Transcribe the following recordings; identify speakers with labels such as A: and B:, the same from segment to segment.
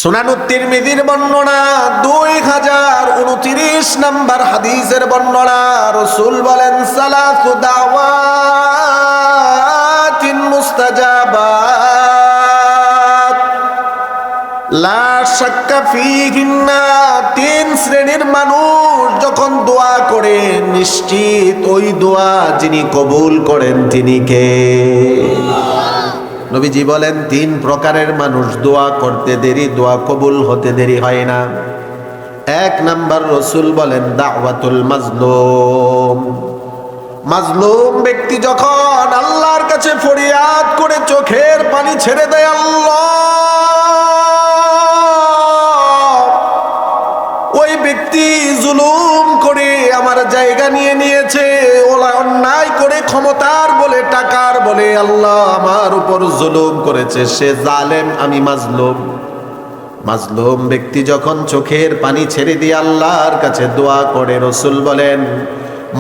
A: সুনানুত তিরমিজির বর্ণনা 2029 নম্বর হাদিসের বর্ণনা। রাসূল বলেন, সালাসু দাওয়াতিন মুস্তাজাবাত লা শাক্কা ফীহিন্না। তিন শ্রেণীর মানুষ যখন দোয়া করে, নিশ্চিত ওই দোয়া যিনি কবুল করেন তিনি কে? নবীজি বলেন, তিন প্রকারের মানুষ দোয়া করতে দেরি, দোয়া কবুল হতে দেরি হয় না। এক নাম্বার, রাসূল বলেন, দাওয়াতুল মাজলুম। মাজলুম ব্যক্তি যখন আল্লাহর কাছে ফরিয়াদ করে চোখের পানি ছেড়ে দেয়, আল্লাহ, ওই ব্যক্তি জুলুম করে আমার জায়গা নিয়ে নিয়েছে, ওলা অন্যায় করে ক্ষমতার বলে, টাকার বলে আল্লাহ আমার উপর জুলুম করেছে, সে জালেম, আমি মাজলুম। মাজলুম ব্যক্তি যখন চোখের পানি ছেড়ে দিয়ে আল্লাহর কাছে দোয়া করে, রাসূল বলেন,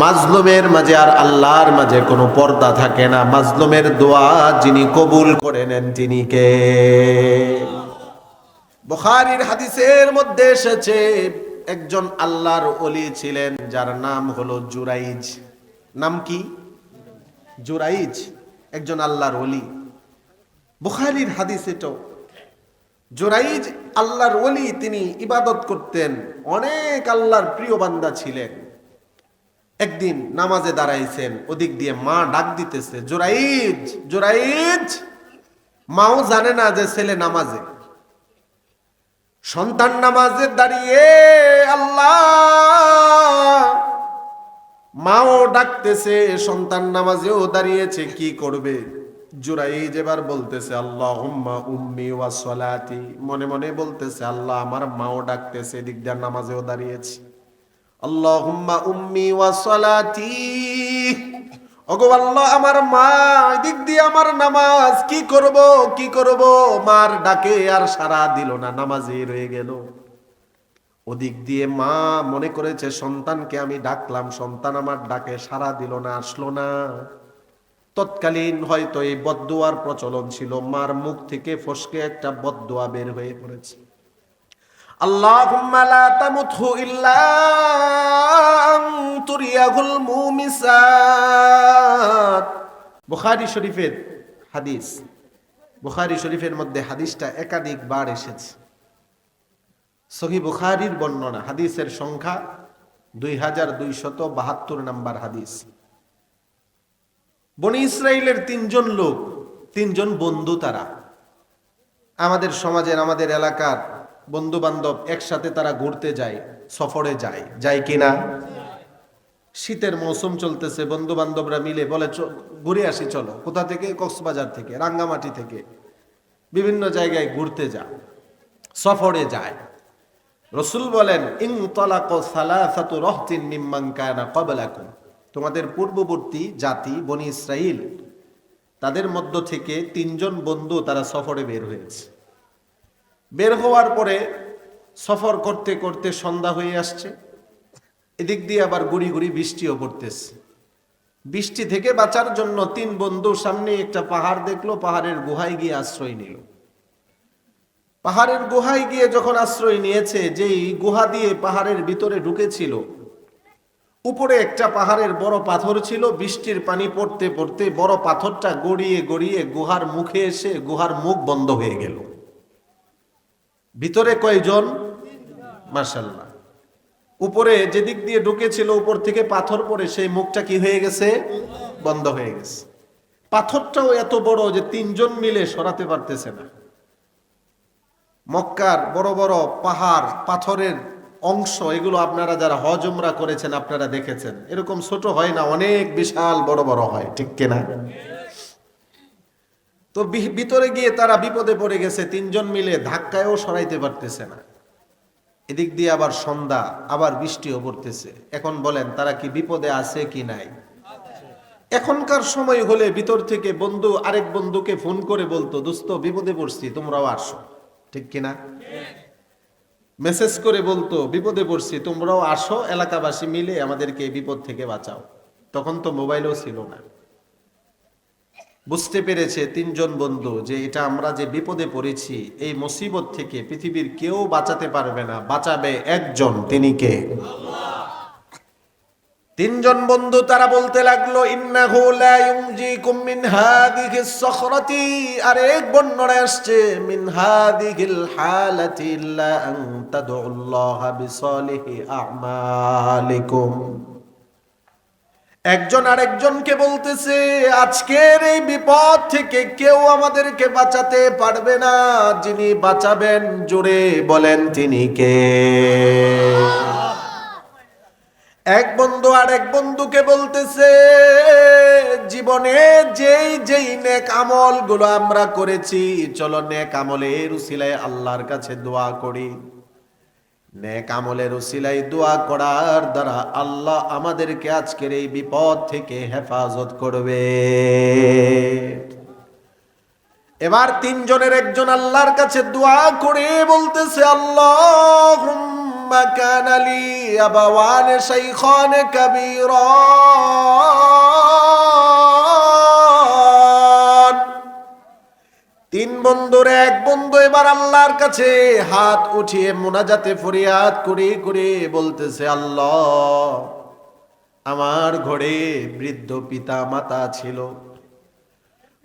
A: মাজলুমের মাঝে আর আল্লাহর মাঝে কোনো পর্দা থাকে না। মাজলুমের দোয়া যিনি কবুল করে নেন তিনি কে? বুখারীর হাদিসের মধ্যে এসেছে, একজন আল্লাহর ওলি ছিলেন যার নাম হলো জুরাইজ। নাম কি? জুরাইজ, একজন আল্লাহর ওলি। বুখারীর হাদিস এটাও। জুরাইজ আল্লাহর ওলি, তিনি ইবাদত করতেন, অনেক আল্লাহর প্রিয় বান্দা ছিলেন। একদিন নামাজে দাঁড়াইছেন, ওদিক দিয়ে মা ডাক দিতেছে, জুরাইজ, জুরাইজ। মাও জানে না যে ছেলে নামাজে। সন্তান নামাজে দাঁড়িয়ে আল্লাহ, মাও ডাকতেছে, সন্তান নামাজেও দাঁড়িয়েছে, কি করবে? জুরাইজ এবার বলতেছে, আল্লাহুম্মা উম্মি ওয়া সলাতি। মনে মনে বলতেছে, আল্লাহ, আমার মাও ডাকতেছে, এদিক দিয়ে নামাজেও দাঁড়িয়েছে, আল্লাহুম্মা উম্মি ওয়া সলাতি। ওগো আল্লাহ, আমার মা, এদিক দিয়ে আমার নামাজ, কি করব, কি করব? মার ডাকে আর সাড়া দিল না, নামাজে রয়ে গেল। ওদিক দিয়ে মা মনে করেছে, সন্তানকে আমি ডাকলাম, সন্তান আমার ডাকে সাড়া দিল না, আসলো না। তৎকালীন হয়তো এই বদদুয়ার প্রচলন ছিল, মার মুখ থেকে ফসকে একটা বদদুয়া বের হয়ে পড়েছে, আল্লাহুম্মা লা তামুতহু ইল্লা তুরিয়াহুল মুমিসাত। বুখারী শরীফের হাদিস। বুখারী শরীফের মধ্যে হাদিসটা একাধিকবার এসেছে। সহিহ বুখারীর বর্ণনা, হাদিসের সংখ্যা 2272 নম্বর হাদিস। বনি ইসরাইলের তিনজন লোক, তিনজন বন্ধু, তারা আমাদের সমাজের, আমাদের এলাকার বন্ধু বান্ধব, একসাথে তারা ঘুরতে যায়, সফরে যায়, যায় কিনা? শীতের মৌসুম চলতেছে, বন্ধু বান্ধবরা মিলে বলে, ঘুরে আসি, চলো। কোথা থেকে? কক্সবাজার থেকে, রাঙ্গামাটি থেকে, বিভিন্ন জায়গায় ঘুরতে যায়, সফরে যায়। রাসূল বলেন, ইনতালাকা সালাসাতু রাহতিন মিম্মান কানা ক্বাবলাকুম। তোমাদের পূর্ববর্তী জাতি বনি ইসরাইল, তাদের মধ্য থেকে তিনজন বন্ধু তারা সফরে বের হয়েছে। বের হওয়ার পরে সফর করতে করতে সন্ধ্যা হয়ে আসছে, এদিক দিয়ে আবার গুড়ি গুড়ি বৃষ্টিও পড়তেছে। বৃষ্টি থেকে বাঁচার জন্য তিন বন্ধু সামনে একটা পাহাড় দেখলো, পাহাড়ের গুহায় গিয়ে আশ্রয় নিল। পাহাড়ের গুহায় গিয়ে যখন আশ্রয় নিয়েছে, যেই গুহা দিয়ে পাহাড়ের ভিতরে ঢুকেছিল, উপরে একটা পাহাড়ের বড় পাথর ছিল। বৃষ্টির পানি পড়তে পড়তে বড় পাথরটা গড়িয়ে গড়িয়ে গুহার মুখে এসে গুহার মুখ বন্ধ হয়ে গেল। ভিতরে কয়জন? মাশাআল্লাহ। উপরে যেদিক দিয়ে ঢুকেছিল, উপর থেকে পাথর পড়ে সেই মুখটা কি হয়ে গেছে? বন্ধ হয়ে গেছে। পাথরটাও এত বড় যে তিনজন মিলে সরাতে পারতেছে না। মক্কার বড় বড় পাহাড়, পাথরের অংশ, এগুলো আপনারা যারা হজ উমরা করেছেন আপনারা দেখেছেন, এরকম ছোট হয় না, অনেক বিশাল বড় বড় হয়, ঠিক কিনা? তো ভিতরে গিয়ে তারা বিপদে পড়ে গেছে, তিনজন মিলে ধাক্কায়ও সরাইতে পারতেছে না। এদিক দিয়ে আবার সন্ধ্যা, আবার বৃষ্টিও পড়তেছে। এখন বলেন, তারা কি বিপদে আছে কি নাই? এখনকার সময় হলে ভিতর থেকে বন্ধু আরেক বন্ধুকে ফোন করে বলতো, দোস্ত, বিপদে পড়ছি, তোমরাও আসো, ঠিক কিনা? মেসেজ করে বলতো, বিপদে পড়ছি, তোমরাও আসো, এলাকাবাসী মিলে আমাদেরকে এই বিপদ থেকে বাঁচাও। তখন তো মোবাইলও ছিল না। বুঝতে পেরেছে তিনজন বন্ধু যে এটা আমরা যে বিপদে পড়েছি, এই মুসিবত থেকে পৃথিবীর কেউ বাঁচাতে পারবে না, বাঁচাবে একজন, তিনি কে? তিনজন বন্ধু তারা বলতে লাগলো, ইন্নাহু লা ইউনজিকুম মিন হাদিহিস সখরাতি, আর এক বর্ণনায় আসছে মিন হাদিহিল হালাতি ইল্লা আন তাদউল্লাহা বিসালিহি আমালিকুম। একজন আরেকজনকে বলতেছে, আজকের এই বিপদ থেকে কেউ আমাদেরকে বাঁচাতে পারবে না, যিনি বাঁচাবেন জোরে বলেন তিনি কে? এক বন্ধু আর এক বন্ধুকে বলতেছে, জীবনে যেই যেই নেক আমল গুলো আমরা করেছি, চলো নেক আমলের উসিলায় আল্লাহর কাছে দোয়া করি। নেক আমলের উসিলায় দোয়া করার দ্বারা আল্লাহ আমাদেরকে আজকের এই বিপদ থেকে হেফাজত করবে। এবার তিনজনের একজন আল্লাহর কাছে দোয়া করে বলতেছে, আল্লাহুম্মা কানা লি আবাওয়ান শাইখান কাবীরান। তিন বন্ধুর এক বন্ধু এবার আল্লাহর কাছে হাত উঠিয়ে মুনাজাতে ফরিয়াদ করে করে বলতেছে, আল্লাহ, আমার ঘরে বৃদ্ধ পিতা মাতা ছিল।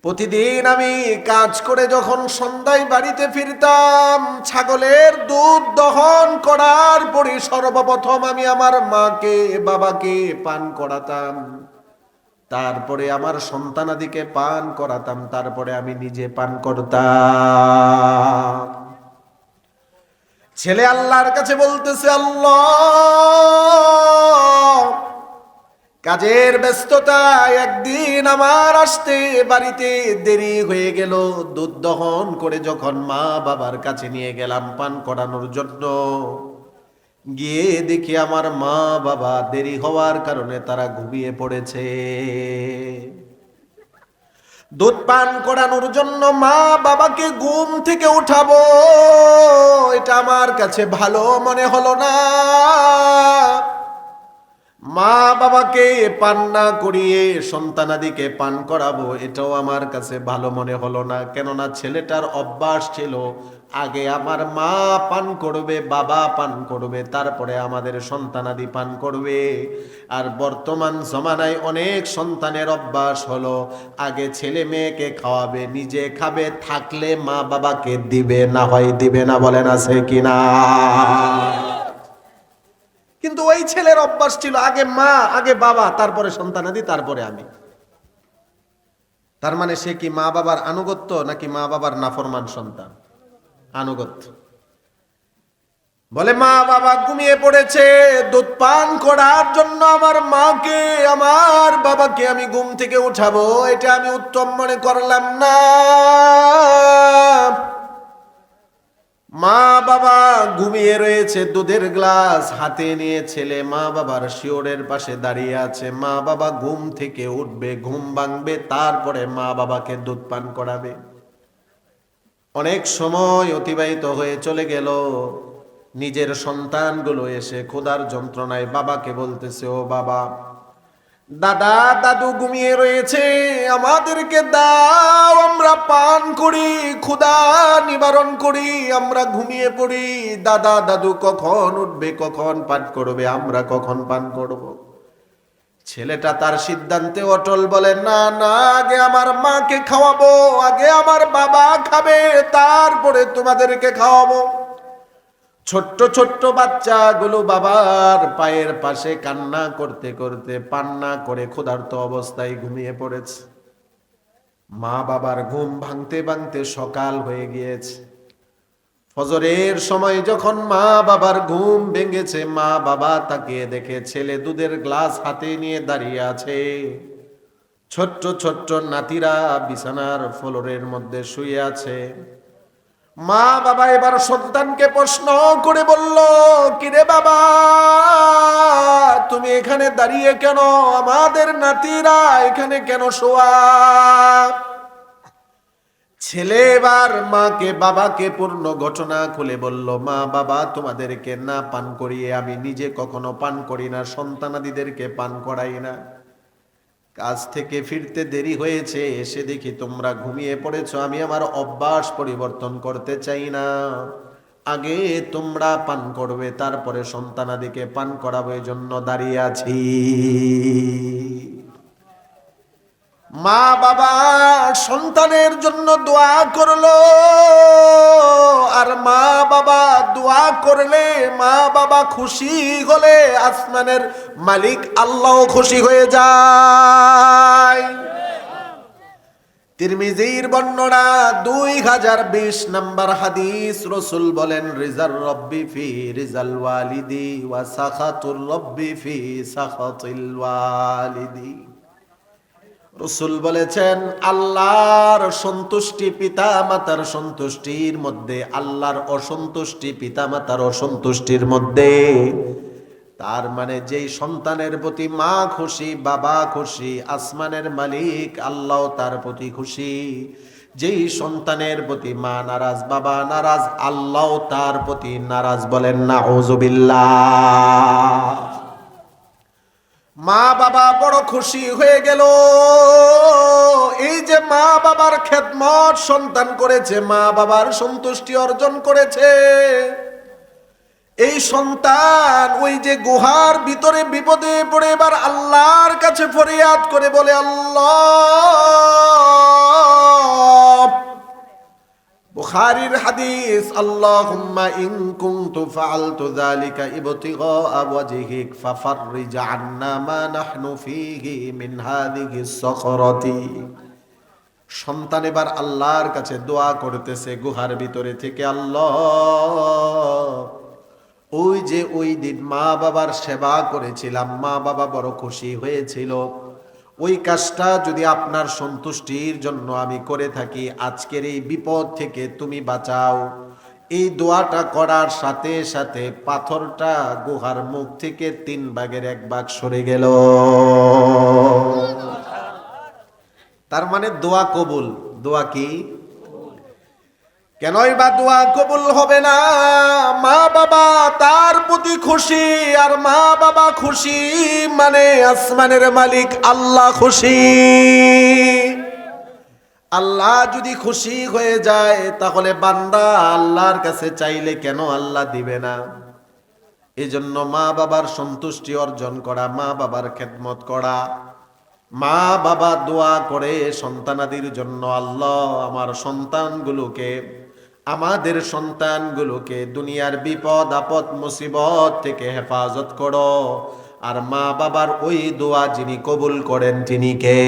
A: প্রতিদিন আমি কাজ করে যখন সন্ধ্যায় বাড়িতে ফিরতাম, ছাগলের দুধ দহন করার পরে সর্বপ্রথম আমি আমার মাকে বাবাকে পান করাতাম, তারপরে আমার সন্তানাদিকে পান করাতাম, তারপরে আমি নিজে পান করতাম। ছেলে আল্লাহর কাছে বলতেছে, আল্লাহ, কাজের ব্যস্ততায় একদিন আমার আসতে বাড়িতে দেরি হয়ে গেল। দুধ দহন করে যখন মা বাবার কাছে নিয়ে গেলাম পান করানোর জন্য, গিয়ে দেখি আমার মা বাবা দেরি হওয়ার কারণে তারা ঘুমিয়ে পড়েছে। দুধ পান করানোর জন্য মা বাবাকে ঘুম থেকে উঠাবো, এটা আমার কাছে ভালো মনে হলো না। মা বাবাকে পান না করিয়ে সন্তানাদিকে পান করাবো, এটাও আমার কাছে ভালো মনে হলো না। কেননা ছেলেটার অভ্যাস ছিল আগে আমার মা পান করবে, বাবা পান করবে, তারপরে আমাদের সন্তানাদি পান করবে। আর বর্তমান জমানায় অনেক সন্তানের অভ্যাস হলো আগে ছেলে মেয়েকে খাওয়াবে, নিজে খাবে, থাকলে মা বাবাকে দিবে, না হয় দিবে না। বলেন আছে কিনা? কিন্তু ওই ছেলের অভ্যাস ছিল আগে মা, আগে বাবা, তারপরে সন্তানাদি, তারপরে আমি। তার মানে সে কি মা বাবার আনুগত্য নাকি মা বাবার নাফরমান সন্তান? আনুগত্য। বলে মা বাবা ঘুমিয়ে পড়েছে, দুধ পান করার জন্য আমার মাকে আমার বাবাকে আমি ঘুম থেকে উঠাবো, এটা আমি উত্তম মনে করলাম না। মা বাবা ঘুমিয়ে রয়েছে, দুধের গ্লাস হাতে নিয়ে ছেলে মা বাবার শিওরের পাশে দাঁড়িয়ে আছে। মা বাবা ঘুম থেকে উঠবে, ঘুম ভাঙবে, তারপরে মা বাবাকে দুধ পান করাবে। অনেক সময় অতিবাহিত হয়ে চলে গেল, নিজের সন্তানগুলো এসে ক্ষুধার যন্ত্রণায় বাবাকে বলতেছে, ও বাবা, দাদা দাদু ঘুমিয়ে রয়েছে, আমাদেরকে দাও, আমরা পান করি, ক্ষুধা নিবারণ করি, আমরা ঘুমিয়ে পড়ি। দাদা দাদু কখন উঠবে, কখন পান করবে, আমরা কখন পান করব? ছেলেটা তার সিদ্ধান্তে অটল, বলে না না, আগে আমার মাকে খাওয়াবো, আগে আমার বাবা খাবে, তারপরে তোমাদেরকে খাওয়াবো। ছোট্ট ছোট্ট বাচ্চাগুলো বাবার পায়ের পাশে কান্না করতে করতে পান না করে ক্ষুধার্ত অবস্থায় ঘুমিয়ে পড়েছে। মা বাবার ঘুম ভাঙতে ভাঙতে সকাল হয়ে গিয়েছে। ফজরের সময় যখন মা বাবার ঘুম ভেঙেছে, মা বাবা তাকিয়ে দেখে ছেলে দুধের গ্লাস হাতে নিয়ে দাঁড়িয়ে আছে। ছোট্ট ছোট্ট নাতিরা বিছানার ফ্লোরের মধ্যে শুয়ে আছে। মা বাবা এবার সন্তানকে প্রশ্ন করে বলল, কিরে বাবা, তুমি এখানে দাঁড়িয়ে কেন? আমাদের নাতিরা এখানে কেন শোয়া? ছেলে এবার মাকে বাবাকে পূর্ণ ঘটনা খুলে বলল, মা বাবা, তোমাদেরকে না পান করিয়ে আমি নিজে কখনো পান করি না, সন্তানাদিদেরকে পান করাই না। কাজ থেকে ফিরতে দেরি হয়েছে, এসে দেখি তোমরা ঘুমিয়ে পড়েছো। আমি আমার অভ্যাস পরিবর্তন করতে চাই না। আগে তোমরা পান করবে, তারপরে সন্তানাদিকে পান করাবো, এই জন্য দাঁড়িয়ে আছি। মা বাবা সন্তানের জন্য দোয়া করলো, আর মা বাবা দোয়া করলে, মা বাবা খুশি হলে আসমানের মালিক আল্লাহ খুশি হয়ে যায়। তিরমিজির বর্ণনা 2020 নম্বর হাদিস, রাসূল বলেন, রিজার রব্বি ফি রিজাল ওয়ালিদি ওয়া সাখাতুর রব্বি ফি সাখাতিল ওয়ালিদি। রাসূল বলেছেন, আল্লাহর সন্তুষ্টি পিতা মাতার সন্তুষ্টির মধ্যে, আল্লাহর অসন্তুষ্টি পিতা মাতার অসন্তুষ্টির মধ্যে। তার মানে যেই সন্তানের প্রতি মা খুশি, বাবা খুশি, আসমানের মালিক আল্লাহ তার প্রতি খুশি। যেই সন্তানের প্রতি মা নারাজ, বাবা নারাজ, আল্লাহ তার প্রতি নারাজ। বলেন নাউযুবিল্লাহ। মা বাবা বড় খুশি হয়ে গেল। এই যে মা বাবার খেদমত সন্তান করেছে, মা বাবার সন্তুষ্টি অর্জন করেছে, এই সন্তান ওই যে গুহার ভিতরে বিপদে পড়ে এবার আল্লাহর কাছে ফরিয়াদ করে বলে, আল্লাহ, বুখারীর হাদিস, আল্লাহুম্মা ইন কুনতু ফাআলতু যালিকা ইবতিগা ওয়াজহিক ফাফররিজ আন্না মা নাহনু ফীহি মিন হাযিহিস সাখরাতি। সন্তান এবার আল্লাহর কাছে দোয়া করতেছে গুহার ভিতরে থেকে, আল্লাহ, ওই যে ওই দিন মা বাবার সেবা করেছিলাম, মা বাবা বড় খুশি হয়েছিল, ওই কাজটা যদি আপনার সন্তুষ্টির জন্য আমি করে থাকি, আজকের এই বিপদ থেকে তুমি বাঁচাও। এই দোয়াটা করার সাথে সাথে পাথরটা গুহার মুখ থেকে 3 ভাগের 1 ভাগ সরে গেল। তার মানে দোয়া কবুল। দোয়া কি? কেনই বা দোয়া কবুল হবে না? মা বাবা তার প্রতি খুশি, আর মা বাবা খুশি মানে আসমানের মালিক আল্লাহ খুশি। আল্লাহ যদি খুশি হয়ে যায়, তাহলে বান্দা আল্লাহর কাছে চাইলে কেন আল্লাহ দিবে না? এজন্য মা বাবার সন্তুষ্টি অর্জন করা, মা বাবার খেদমত করা, মা বাবা দোয়া করে সন্তানাদির জন্য, আল্লাহ আমার সন্তানগুলোকে, আমাদের সন্তানগুলোকে দুনিয়ার বিপদ আপদ মুসিবত থেকে হেফাজত করো। আর মা বাবার ওই দোয়া যিনি কবুল করেন তিনি কে?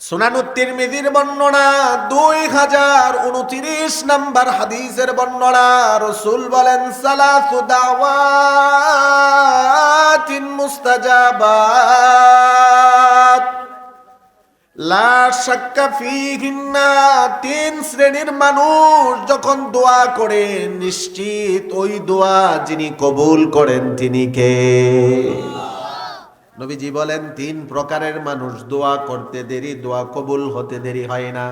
A: সুনানুত তিরমিজির বর্ণনা 2029 নম্বর হাদিসের বর্ণনা, রাসূল বলেন, সালাসু দাওয়াতিন মুস্তাজাবাত লা শাক্কা ফীহিন্না। 3 শ্রেণীর মানুষ যখন দোয়া করে, নিশ্চিত ওই দোয়া যিনি কবুল করেন তিনি কে? নবীজি বলেন, 3 প্রকারের মানুষ দোয়া করতে দেরি, দোয়া কবুল হতে দেরি হয় না।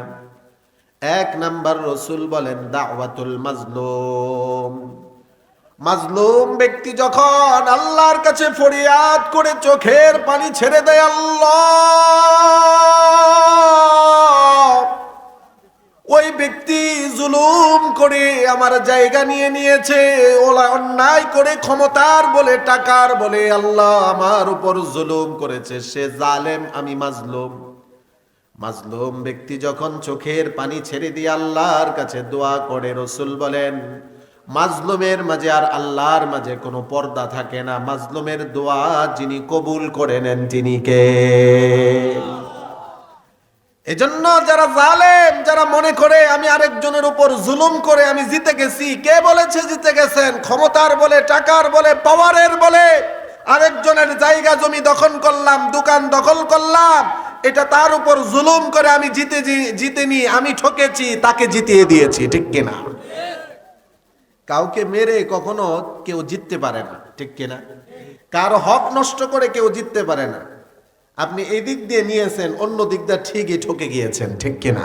A: 1 নাম্বার, রাসূল বলেন, দাওয়াতুল মাজলুম। মাজলুম ব্যক্তি যখন আল্লাহর কাছে ফরিয়াদ করে চোখের পানি ছেড়ে দেয়, আল্লাহ, ওই ব্যক্তি জুলুম করে আমার জায়গা নিয়ে নিয়েছে, ওলা অন্যায় করে ক্ষমতার বলে, টাকার বলে আল্লাহ আমার উপর জুলুম করেছে, সে জালেম, আমি মাজলুম। মাজলুম ব্যক্তি যখন চোখের পানি ছেড়ে দিয়ে আল্লাহর কাছে দোয়া করে, রাসূল বলেন, মাজলুমের মাঝে আর আল্লাহর মাঝে কোনো পর্দা থাকে না। মাজলুমের দোয়া যিনি কবুল করে নেন তিনি কে? এজন্য যারা জালেম, যারা মনে করে আমি আরেকজনের উপর জুলুম করে আমি জিতে গেছি, কে বলেছে জিতে গেছেন? ক্ষমতার বলে, টাকার বলে, পাওয়ারের বলে আরেকজনের জায়গা জমি দখল করলাম, দোকান দখল করলাম, এটা তার উপর জুলুম করে আমি জিতেনি, আমি ঠকেছি, তাকে জিতিয়ে দিয়েছি, ঠিক কিনা? কাউকে মেরে কখনো কেউ জিততে পারে না, ঠিক কিনা? কারো হক নষ্ট করে কেউ জিততে পারে না। আপনি এই দিক দিয়ে নিয়েছেন, অন্য দিক দিয়ে ঠিকই ঠকে গিয়েছেন, ঠিক কিনা?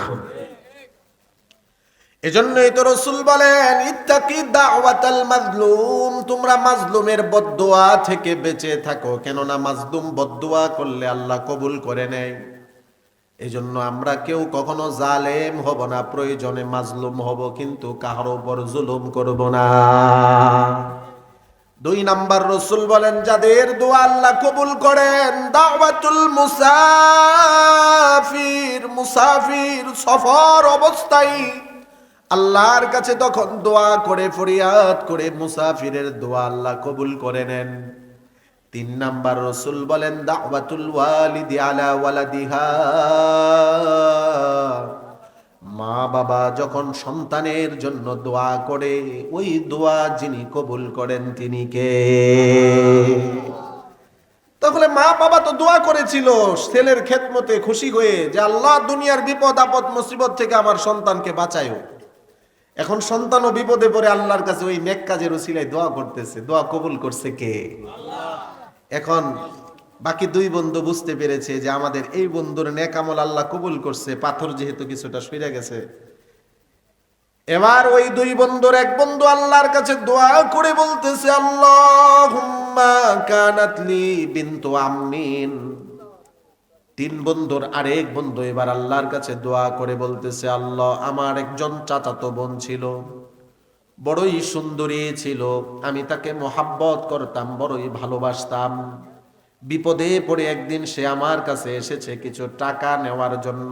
A: এজন্যই তো রাসূল বলেন ইত্তাকি দাওয়াতাল মাজলুম, তোমরা মাজলুমের বদদুয়া থেকে বেঁচে থাকো, কেননা মাজলুম বদদুয়া করলে আল্লাহ কবুল করে নেয়। এজন্য আমরা কেউ কখনো জালেম হব না, প্রয়োজনে মাজলুম হব, কিন্তু কারোর উপর জুলুম করব না। 2 নাম্বার রাসূল বলেন যাদের দোয়া আল্লাহ কবুল করেন, দাওয়াতুল মুসাফির, মুসাফির সফর অবস্থায় আল্লাহর কাছে তখন দোয়া করে ফরিয়াদ করে মুসাফিরের দোয়া আল্লাহ কবুল করে নেন। 3 নাম্বার রাসূল বলেন দাওয়াতুল ওয়ালিদি আলা ওয়ালাদিহা, মা বাবা যখন সন্তানের জন্য দোয়া করে, ওই দোয়া যিনি কবুল করেন তিনি কে? তাহলে মা বাবা তো দোয়া করেছিল ছেলের খেদমতে খুশি হয়ে যে আল্লাহ দুনিয়ার বিপদ আপদ মুসিবত থেকে আমার সন্তানকে বাঁচায়ো। এখন সন্তানও বিপদে পড়ে আল্লাহর কাছে ওই নেক কাজের উসিলায় দোয়া করতেছে, দোয়া কবুল করছে কে? আল্লাহ। এখন বাকি 2 বন্ধু বুঝতে পেরেছে যে আমাদের এই বন্ধুর নেক আমল আল্লাহ কবুল করছে, পাথর যেহেতু কিছুটা সরে গেছে। এবার ওই 2 বন্ধুর এক বন্ধু আল্লাহর কাছে দোয়া করে বলতেছে আল্লাহুম্মা কানাত লি বিনতু আম্মিন। 3 বন্ধুর আরেক বন্ধু এবার আল্লাহর কাছে দোয়া করে বলতেছে আল্লাহ, আমার একজন চাচাতো বোন ছিল, বড়ই সুন্দরী ছিল, আমি তাকে মোহাব্বত করতাম, বড়ই ভালোবাসতাম। বিপদে পড়ে একদিন সে আমার কাছে এসেছে কিছু টাকা নেওয়ার জন্য।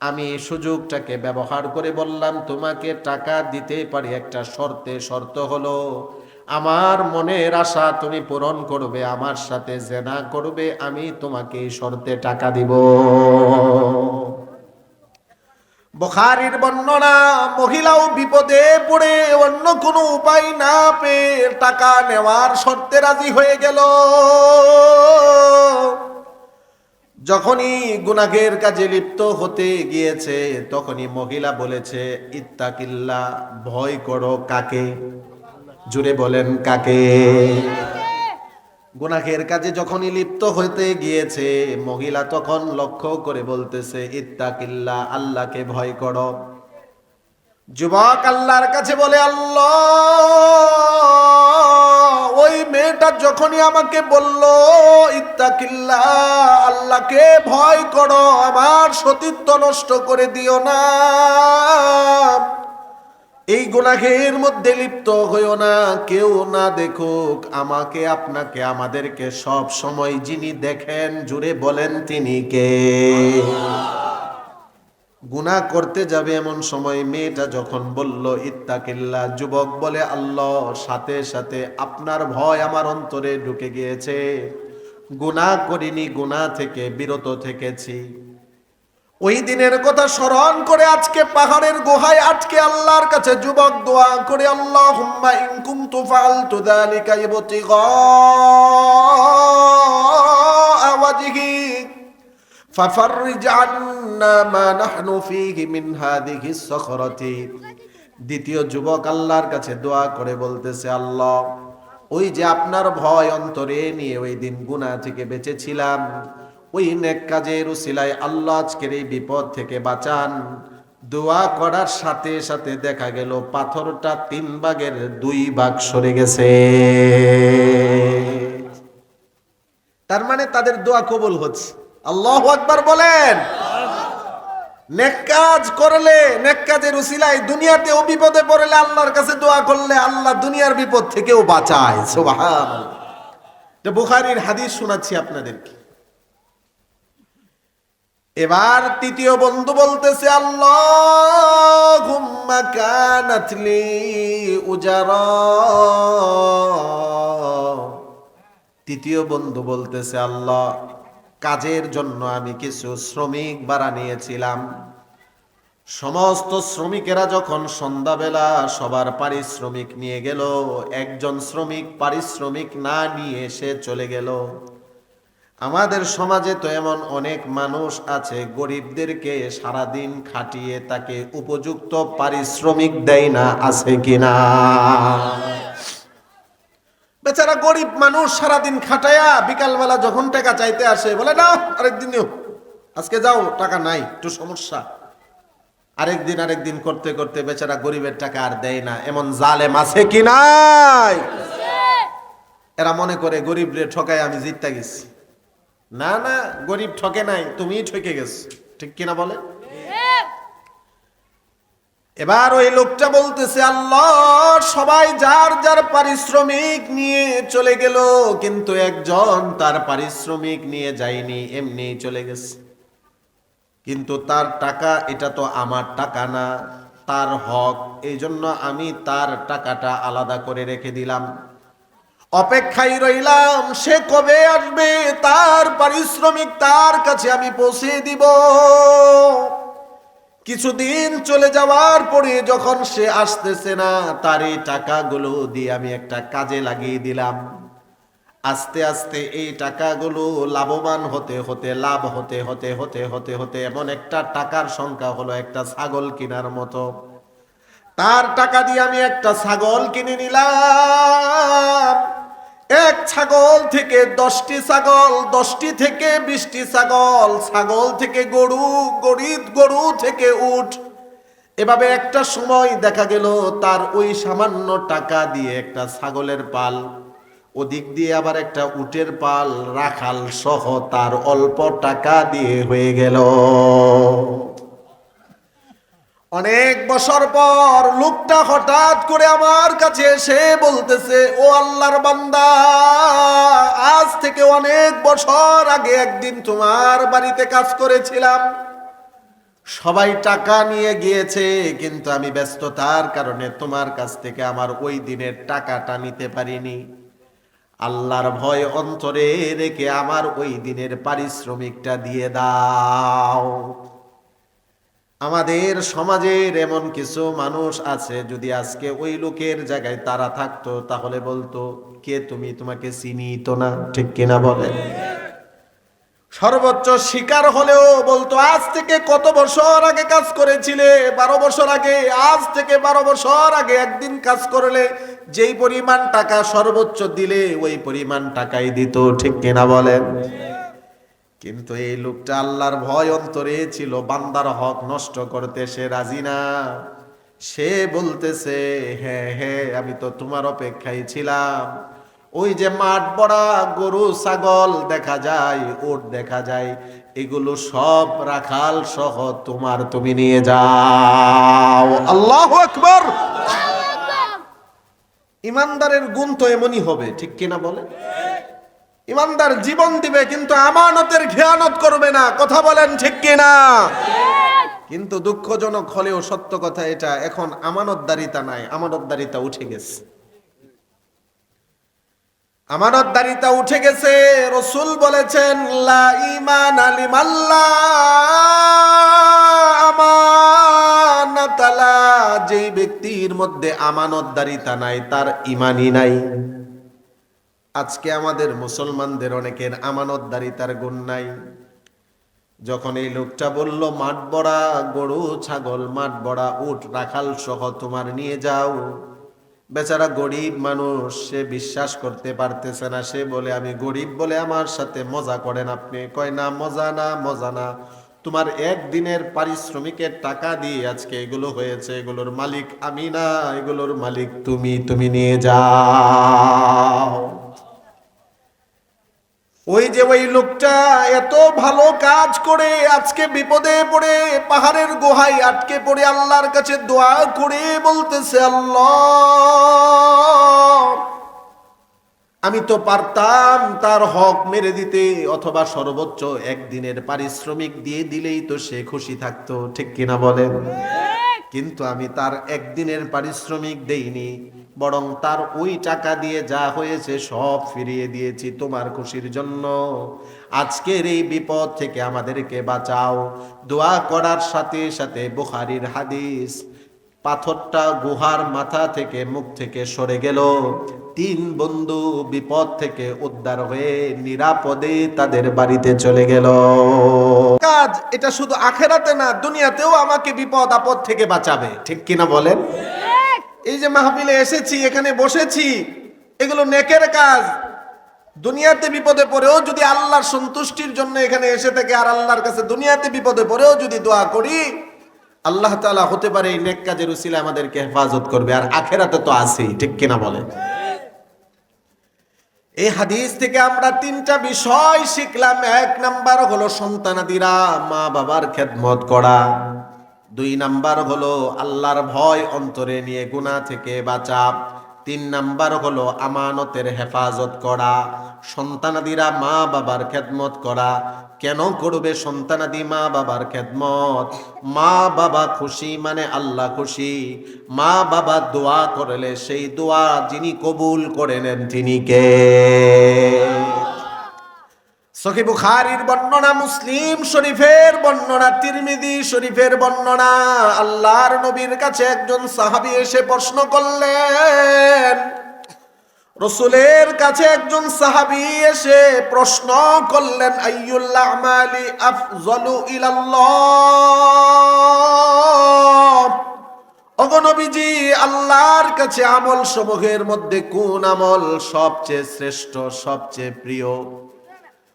A: আমি সুযোগটাকে ব্যবহার করে বললাম তোমাকে টাকা দিতে পারি একটা শর্তে, শর্ত হলো আমার মনের আশা তুমি পূরণ করবে, আমার সাথে জেনা করবে, আমি তোমাকে এই শর্তে টাকা দিব। বুখারীর বর্ণনা, মহিলাও বিপদে পড়ে অন্য কোনো উপায় না পেয়ে টাকা নেওয়ার শর্তে রাজি হয়ে গেল। যখনই গুনাহের কাজে লিপ্ত হতে গিয়েছে তখনই মহিলা বলেছে ইত্তাকিল্লাহ, ভয় করো কাকে? জুড়ে বলেন কাকে? গুনাহের কাজে যখনই লিপ্ত হতে গিয়েছে মহিলা তখন লক্ষ্য করে বলতেছে ইত্তাকিল্লাহ, আল্লাহকে ভয় করো। যুবক আল্লাহর কাছে বলে আল্লাহ, ওই মেয়েটা যখনই আমাকে বলল ইত্তাকিল্লাহ, আল্লাহকে ভয় করো, আমার সতীত্ব নষ্ট করে দিও না, এই গুনাহের মধ্যে লিপ্ত হইও না, কেউ না দেখুক, আমাকে আপনাকে আমাদেরকে সব সময় যিনি দেখেন, জুড়ে বলেন তিনি কে? গুনাহ করতে যাবে এমন সময় মেয়েটা যখন বলল ইত্তাকিল্লাহ, যুবক বলে আল্লাহ, সাথে সাথে আপনার ভয় আমার অন্তরে ঢুকে গিয়েছে, গুনাহ করিনি, গুনাহ থেকে বিরত থেকেছি। ওই দিনের কথা স্মরণ করে আজকে পাহাড়ের গুহায় আটকে আল্লাহর কাছে যুবক দোয়া করে আল্লাহুম্মা ইন কুনতু ফাআলতু যালিকা ইবতিগা ওয়াজহিক ফাফাররিজ আন্না মা নাহনু ফীহি মিন হাযিহি সখরাতি। দ্বিতীয় যুবক আল্লাহর কাছে দোয়া করে বলতেছে আল্লাহ, ওই যে আপনার ভয় অন্তরে নিয়ে ওই দিন গুনাহ থেকে বেঁচেছিলাম, ওই নেক কাজের উসিলায় আল্লাহ আজকের এই বিপদ থেকে বাঁচান। দোয়া করার সাথে সাথে দেখা গেল পাথরটা 3 ভাগের 2 ভাগ সরে গেছে। তার মানে তাদের দোয়া কবুল হচ্ছে। আল্লাহু আকবার বলেন। নেক কাজ করলে, নেক কাজের উসিলায় দুনিয়াতেও বিপদে পড়লে আল্লাহর কাছে দোয়া করলে আল্লাহ দুনিয়ার বিপদ থেকেও বাঁচায়। সুবহানাল্লাহ। এটা বুখারীর হাদিস শোনাচ্ছি আপনাদেরকে। এবার তৃতীয় বন্ধু বলতেছে আল্লাহুম্মা কানাত লি উজারা। তৃতীয় বন্ধু বলতেছে আল্লাহ, কাজের জন্য আমি কিছু শ্রমিক ভাড়া নিয়েছিলাম, সমস্ত শ্রমিকেরা যখন সন্ধ্যাবেলা সবার পারিশ্রমিক নিয়ে গেল, একজন শ্রমিক পারিশ্রমিক না নিয়ে সে চলে গেল। আমাদের সমাজে তো এমন অনেক মানুষ আছে, গরিবদেরকে সারাদিন খাটিয়ে তাকে উপযুক্ত পারিশ্রমিক দেয় না, আছে কিনা? বেচারা গরিব মানুষ সারাদিন খাটায়া বিকালবেলা যখন টাকা চাইতে আসে বলে না আরেকদিন আজকে যাও, টাকা নাই, একটু সমস্যা। আরেকদিন করতে করতে বেচারা গরিবের টাকা আর দেয় না, এমন জালেম আছে কি নাই? এরা মনে করে গরিব রে ঠকায় আমি জিততে গেছি। না না, গরিব ঠকে নাই, তুমিই ঠকে গেছো। ঠিক কিনা বলে? এবার ওই লোকটা বলতেছে, আল্লাহ, সবাই যার যার পারিশ্রমিক নিয়ে চলে গেল, কিন্তু একজন তার পারিশ্রমিক নিয়ে যায়নি, এমনি চলে গেছে। কিন্তু তার টাকা, এটা তো আমার টাকা না, তার হক, এই জন্য আমি তার টাকাটা আলাদা করে রেখে দিলাম। অপেক্ষায় রইলাম সে কবে আসবে, তার পারিশ্রমিক তার কাছে আমি পৌঁছে দিব। কিছুদিন চলে যাওয়ার পরে যখন সে আসতেছে না, তার এই টাকাগুলো দিয়ে আমি একটা কাজে লাগিয়ে দিলাম। আস্তে আস্তে এই টাকাগুলো লাভবান হতে হতে, লাভ হতে হতে হতে হতে হতে এমন একটা টাকার সংখ্যা হলো একটা ছাগল কেনার মতো। তার টাকা দিয়ে আমি একটা ছাগল কিনে নিলাম। এক ছাগল থেকে 10টি ছাগল, 10টি থেকে 20টি ছাগল, ছাগল থেকে গরু, গরু থেকে উট। এভাবে একটা সময় দেখা গেল তার ওই সামান্য টাকা দিয়ে একটা ছাগলের পাল, ওদিক দিয়ে আবার একটা উটের পাল, রাখাল সহ তার অল্প টাকা দিয়ে হয়ে গেল। অনেক বছর পর লোকটা হঠাৎ করে আমার কাছে এসে বলতেছে, ও আল্লাহর বান্দা, আজ থেকে অনেক বছর আগে একদিন তোমার বাড়িতে কাজ করেছিলাম। সবাই টাকা নিয়ে গিয়েছে, কিন্তু আমি ব্যস্ততার কারণে তোমার কাছ থেকে আমার ওই দিনের টাকাটা নিতে পারিনি। আল্লাহর ভয় অন্তরে রেখে আমার ওই দিনের পারিশ্রমিকটা দিয়ে দাও। আমাদের সমাজের এমন কিছু মানুষ আছে, যদি আজকে ওই লোকের জায়গায় তারা থাকতো, তাহলে বলতো, কে তুমি, তোমাকে চিনি তো না। ঠিক কিনা বলে? সর্বোচ্চ শিকার হলেও বলতো, আজ থেকে কত বছর আগে কাজ করেছিলে? 12 বছর আগে। আজ থেকে 12 বছর আগে একদিন কাজ করলে যেই পরিমাণ টাকা সর্বোচ্চ দিলে, ওই পরিমাণ টাকাই দিত। ঠিক কিনা বলেন? কিন্তু এই লোকটা আল্লাহর ভয় অন্তরে ছিল, বান্দার হক নষ্ট করতে সে রাজি না। সে বলতেছে, হ্যাঁ হ্যাঁ, আমি তো তোমার অপেক্ষায় ছিলাম। ওই যে মাঠ ভরা গরু ছাগল দেখা যায়, উট দেখা যায়, এগুলো সব রাখাল সহ তোমার, তুমি নিয়ে যাও। আল্লাহু আকবার। ইমানদারের গুণ তো এমনই হবে। ঠিক কিনা বলে? ইমানদার জীবন দিবে, কিন্তু আমানতের খেয়ানত করবে না। কথা বলেন ঠিক কিনা? কিন্তু দুঃখজনক হলেও সত্য কথা এটা, এখন আমানতদারিতা নাই, আমানতদারিতা উঠে গেছে। আমানতদারিতা উঠে গেছে। রাসূল বলেছেন, লা ঈমান লিমান লা আমানাতা লা, যেই ব্যক্তির মধ্যে আমানতদারিতা নাই, তার ঈমানই নাই। আজকে আমাদের মুসলমানদের অনেকের আমানতদারিতার গুণ নাই। যখন এই লোকটা বলল, মাঠ ভরা গরু ছাগল, মাঠ ভরা উট রাখাল সহ তোমার নিয়ে যাও, বেচারা গরিব মানুষ, সে বিশ্বাস করতে পারতেছে না। সে বলে, আমি গরিব বলে আমার সাথে মজা করেন আপনি? কয় না, মজা না, মজা না, তোমার একদিনের পারিশ্রমিকের টাকা দিয়ে আজকে এগুলো হয়েছে, এগুলোর মালিক আমি না, এগুলোর মালিক তুমি, তুমি নিয়ে যাও। ওই যে ওই লোকটা এত ভালো কাজ করে আজকে বিপদে পড়ে পাহাড়ের গুহায় আটকে পড়ে আল্লাহর কাছে দোয়া করে বলতেছে, আল্লাহ, আমি তো পারতাম তার হক মেরে দিতে, অথবা সর্বোচ্চ একদিনের পারিশ্রমিক দিয়ে দিলেই তো সে খুশি থাকতো। ঠিক কিনা বলেন? কিন্তু আমি তার একদিনের পারিশ্রমিক দেইনি, বরং তার ওই টাকা দিয়ে যা হয়েছে সব ফিরিয়ে দিয়েছি তোমার খুশির জন্য। আজকের এই বিপদ থেকে আমাদেরকে বাঁচাও। দোয়া করার সাথে সাথে বুখারীর হাদিস, পাথরটা গুহার মাথা থেকে, মুখ থেকে সরে গেল। 3 বন্ধু বিপদ থেকে উদ্ধার হয়ে নিরাপদে তাদের বাড়িতে চলে গেল। কাজ এটা শুধু আখেরাতে না, দুনিয়াতেও আমাকে বিপদ আপদ থেকে বাঁচাবে। ঠিক কিনা বলেন? এই যে মাহফিলে এসেছি, এখানে বসেছি, এগুলো নেকের কাজ। দুনিয়াতে বিপদে পড়েও যদি আল্লাহর সন্তুষ্টির জন্য এখানে এসে থেকে আর আল্লাহর কাছে দুনিয়াতে বিপদে পড়েও যদি দোয়া করি, আল্লাহ তাআলা হতে পারে এই নেক কাজের উসিলায় আমাদেরকে হেফাজত করবে, আর আখেরাতে তো আছেই, ঠিক কিনা বলে? এই হাদিস থেকে আমরা তিনটা বিষয় শিখলাম। এক নাম্বার হলো সন্তানাদিরা মা বাবার খেদমত করা। দুই নাম্বার হলো আল্লাহর ভয় অন্তরে নিয়ে গুনাহ থেকে বাঁচা। তিন নাম্বার হলো আমানতের হেফাজত করা। সন্তানাদিরা মা বাবার খেদমত করা। কেন করবে সন্তানাদি মা বাবার খেদমত? মা বাবা খুশি মানে আল্লাহ খুশি। মা বাবা দোয়া করলে সেই দোয়া যিনি কবুল করে নেন তিনি কে? সহিহ বুখারীর বর্ণনা, মুসলিম শরীফের বর্ণনা, তিরমিজি শরীফের বর্ণনা। আল্লাহর নবীর কাছে একজন সাহাবী এসে প্রশ্ন করলেন, রাসূলের কাছে একজন সাহাবী এসে প্রশ্ন করলেন, আইয়ুল আমালি আফযলু ইলাল্লাহ। ওগো নবীজি, আল্লাহর কাছে আমল সমূহের মধ্যে কোন আমল সবচেয়ে শ্রেষ্ঠ, সবচেয়ে প্রিয়?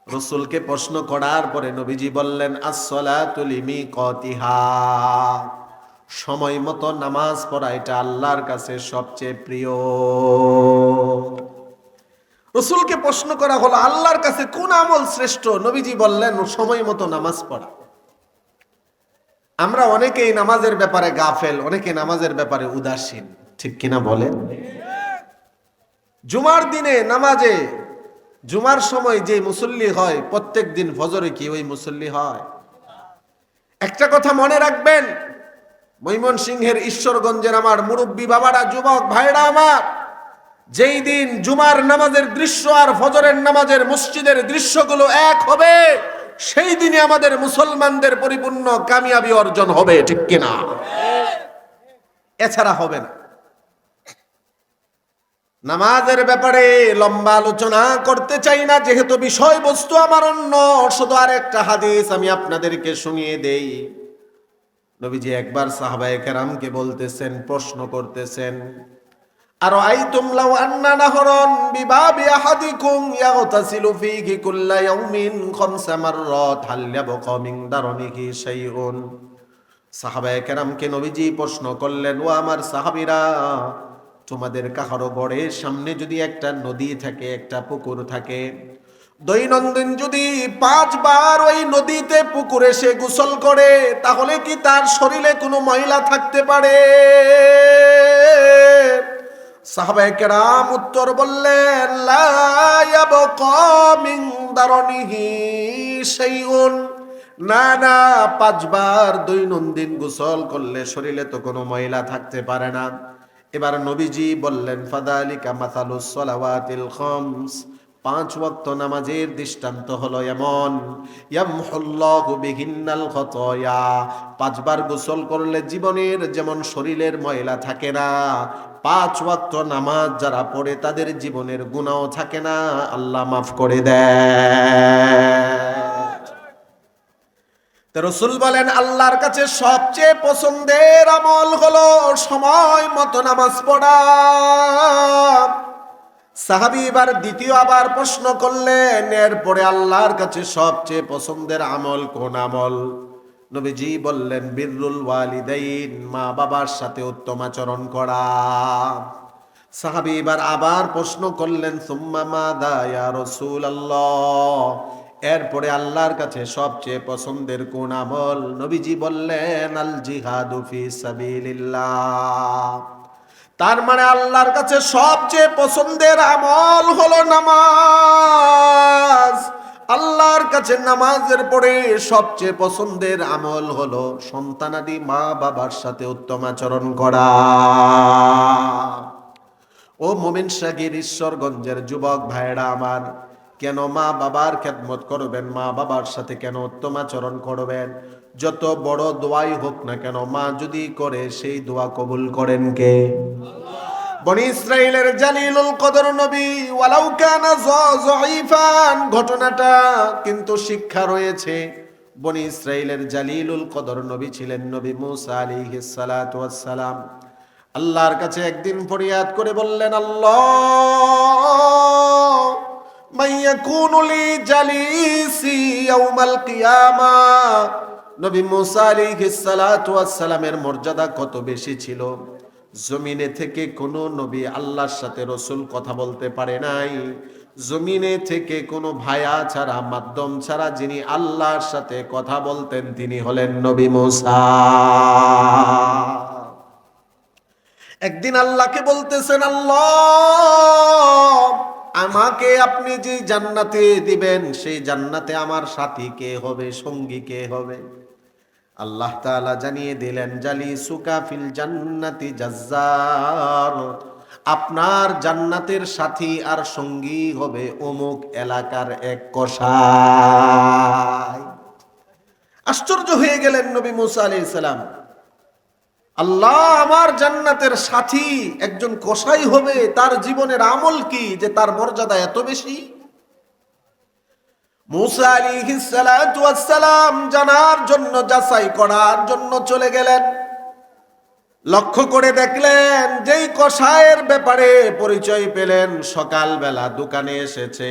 A: রাসূলকে প্রশ্ন করার পরে নবীজি বললেন, আস-সালাতু লিমিকাতিহা। সময় মতো নামাজ পড়া এটা আল্লাহর কাছে সবচেয়ে প্রিয়। রাসূলকে প্রশ্ন করা হলো আল্লাহর কাছে কোন আমল শ্রেষ্ঠ? নবীজি বললেন সময় মতো নামাজ পড়া। আমরা অনেকেই নামাজের ব্যাপারে গাফেল, অনেকে নামাজের ব্যাপারে উদাসীন, ঠিক কিনা বলেন? জুমার দিনে নামাজে, জুমার সময় যে মুসল্লি হয়, প্রত্যেক দিন ফজরে কি ওই মুসল্লি হয়? একটা কথা মনে রাখবেন, ময়মনসিংহের ঈশ্বরগঞ্জের আমার মুরব্বী বাবারা, যুবক ভাইরা আমার, যেই দিন জুমার নামাজের দৃশ্য আর ফজরের নামাজের মসজিদের দৃশ্যগুলো এক হবে, সেই দিনে আমাদের মুসলমানদের পরিপূর্ণ কামিয়াবি অর্জন হবে, ঠিক কিনা? এছাড়া হবে না। নামাজের ব্যাপারে লম্বা আলোচনা করতে চাই না, যেহেতু বিষয়বস্তু আমার অন্য। শুধু আর একটা হাদিস আমি আপনাদেরকে শুনিয়ে দেই। নবীজি একবার সাহাবায়ে কেরামকে বলতেছেন, প্রশ্ন করতেছেন, আর আইতুম লাউ আন্না নাহরান বিবাবি আহাদিকুম ইয়াগতাসিলু ফীহি কুল্লা ইয়াউমিন খামসা মাররাত হাল ইয়াবকা মিন দারনিহি শাইউন। সাহাবায়ে কেরামকে নবীজি প্রশ্ন করলেন, ও আমার সাহাবীরা, তোমাদের কাহারো ঘরের সামনে যদি একটা নদী থাকে, একটা পুকুর থাকে, দৈনন্দিন যদি 5 বার ওই নদীতে পুকুরে সে গোসল করে, তাহলে কি তার শরীরে কোনো ময়লা থাকতে পারে? সাহাবায়ে কেরাম উত্তর বললেন, লা ইয়াবকা মিন দারনিহি শাইউন। না না, 5 বার দৈনন্দিন গোসল করলে শরীরে তো কোনো ময়লা থাকতে পারে না। এবার নবীজি বললেন, ফাদালিকা মাসালুস সালাওয়াতিল খামস। 5 ওয়াক্ত নামাজের দৃষ্টান্ত হলো এমন, ইয়ামহুল্লাহু বিহিন্নাল খাতায়া। 5 বার গোসল করলে জীবনের যেমন শরীরের ময়লা থাকে না, 5 ওয়াক্ত নামাজ যারা পড়ে তাদের জীবনের গুনাহও থাকে না, আল্লাহ মাফ করে দেয়। রাসূল বলেন, আল্লাহর কাছে সবচেয়ে পছন্দের আমল হলো সময় মতো নামাজ পড়া। সাহাবী এবার দ্বিতীয় আবার প্রশ্ন করলেন, এরপরে আল্লাহর কাছে সবচেয়ে পছন্দের আমল কোন আমল? নবীজি বললেন, বিররুল ওয়ালিদাইন, মা বাবার সাথে উত্তম আচরণ করা। সাহাবী এবার আবার প্রশ্ন করলেন, সুম্মা মাযা ইয়া রাসূলুল্লাহ, এরপরে আল্লাহর কাছে সবচেয়ে পছন্দের কোন আমল? নবীজি বললেন, আল জিহাদু ফি সাবিলিল্লাহ। তার মানে আল্লাহর কাছে সবচেয়ে পছন্দের আমল হলো নামাজ। আল্লাহর কাছে নামাজের পরে সবচেয়ে পছন্দের আমল হলো সন্তানাদি মা বাবার সাথে উত্তম আচরণ করা। ও মুমিন শাগির ঈশ্বরগঞ্জের যুবক ভাইরা আমার, কেন মা বাবার খেদমত করবেন? মা বাবার সাথে কেন উত্তম আচরণ করবেন? যত বড় দোয়াই হোক না কেন, মা যদি করে সেই দোয়া কবুল করেন কে? বনি ইসরাইলের জালিলুল কদর নবী, ওয়ালাউ কানা যায়িফান, ঘটনাটা কিন্তু শিক্ষা রয়েছে। বনি ইসরাইলের জালিলুল কদর নবী ছিলেন নবী মুসা আলাইহিস সালাতু ওয়াস সালাম। আল্লাহর কাছে একদিন ফরিয়াদ করে বললেন, আল্লাহ, মাইয়াকুনু লি জালিসি ইয়াউমাল কিয়ামা, নবী মুসা আলাইহিস সালাতু ওয়াস সালামের মর্যাদা কত বেশি ছিল, জমিনে থেকে কোনো নবী আল্লাহর সাথে রসুল কথা বলতে পারে নাই। জমিনে থেকে কোনো ভায়া ছাড়া, মাধ্যম ছাড়া যিনি আল্লাহর সাথে কথা বলতেন তিনি হলেন নবী মুসা। একদিন আল্লাহকে বলতেছেন, আল্লাহ আমাকে আপনি যে জান্নাতে দিবেন সেই জান্নাতে আমার সাথী কে হবে, সঙ্গী কে হবে? আল্লাহ তাআলা জানিয়ে দিলেন, জালিসুকা ফিল জান্নাতি জাজ্জার, আপনার জান্নাতের সাথী আর সঙ্গী হবে অমুক এলাকার এক কসাই। আশ্চর্য হয়ে গেলেন নবী মুসা আলাইহিস সালাম, আল্লাহ আমার জান্নাতের সাথী একজন কসাই হবে, তার জীবনের আমল কি যে তার মর্যাদা এত বেশি? মুসা আলাইহিস সালাতু ওয়াস সালাম জানার জন্য, যাচাই করার জন্য চলে গেলেন। লক্ষ্য করে দেখলেন, যেই কসাইয়ের ব্যাপারে পরিচয় পেলেন, সকালবেলা দোকানে এসেছে,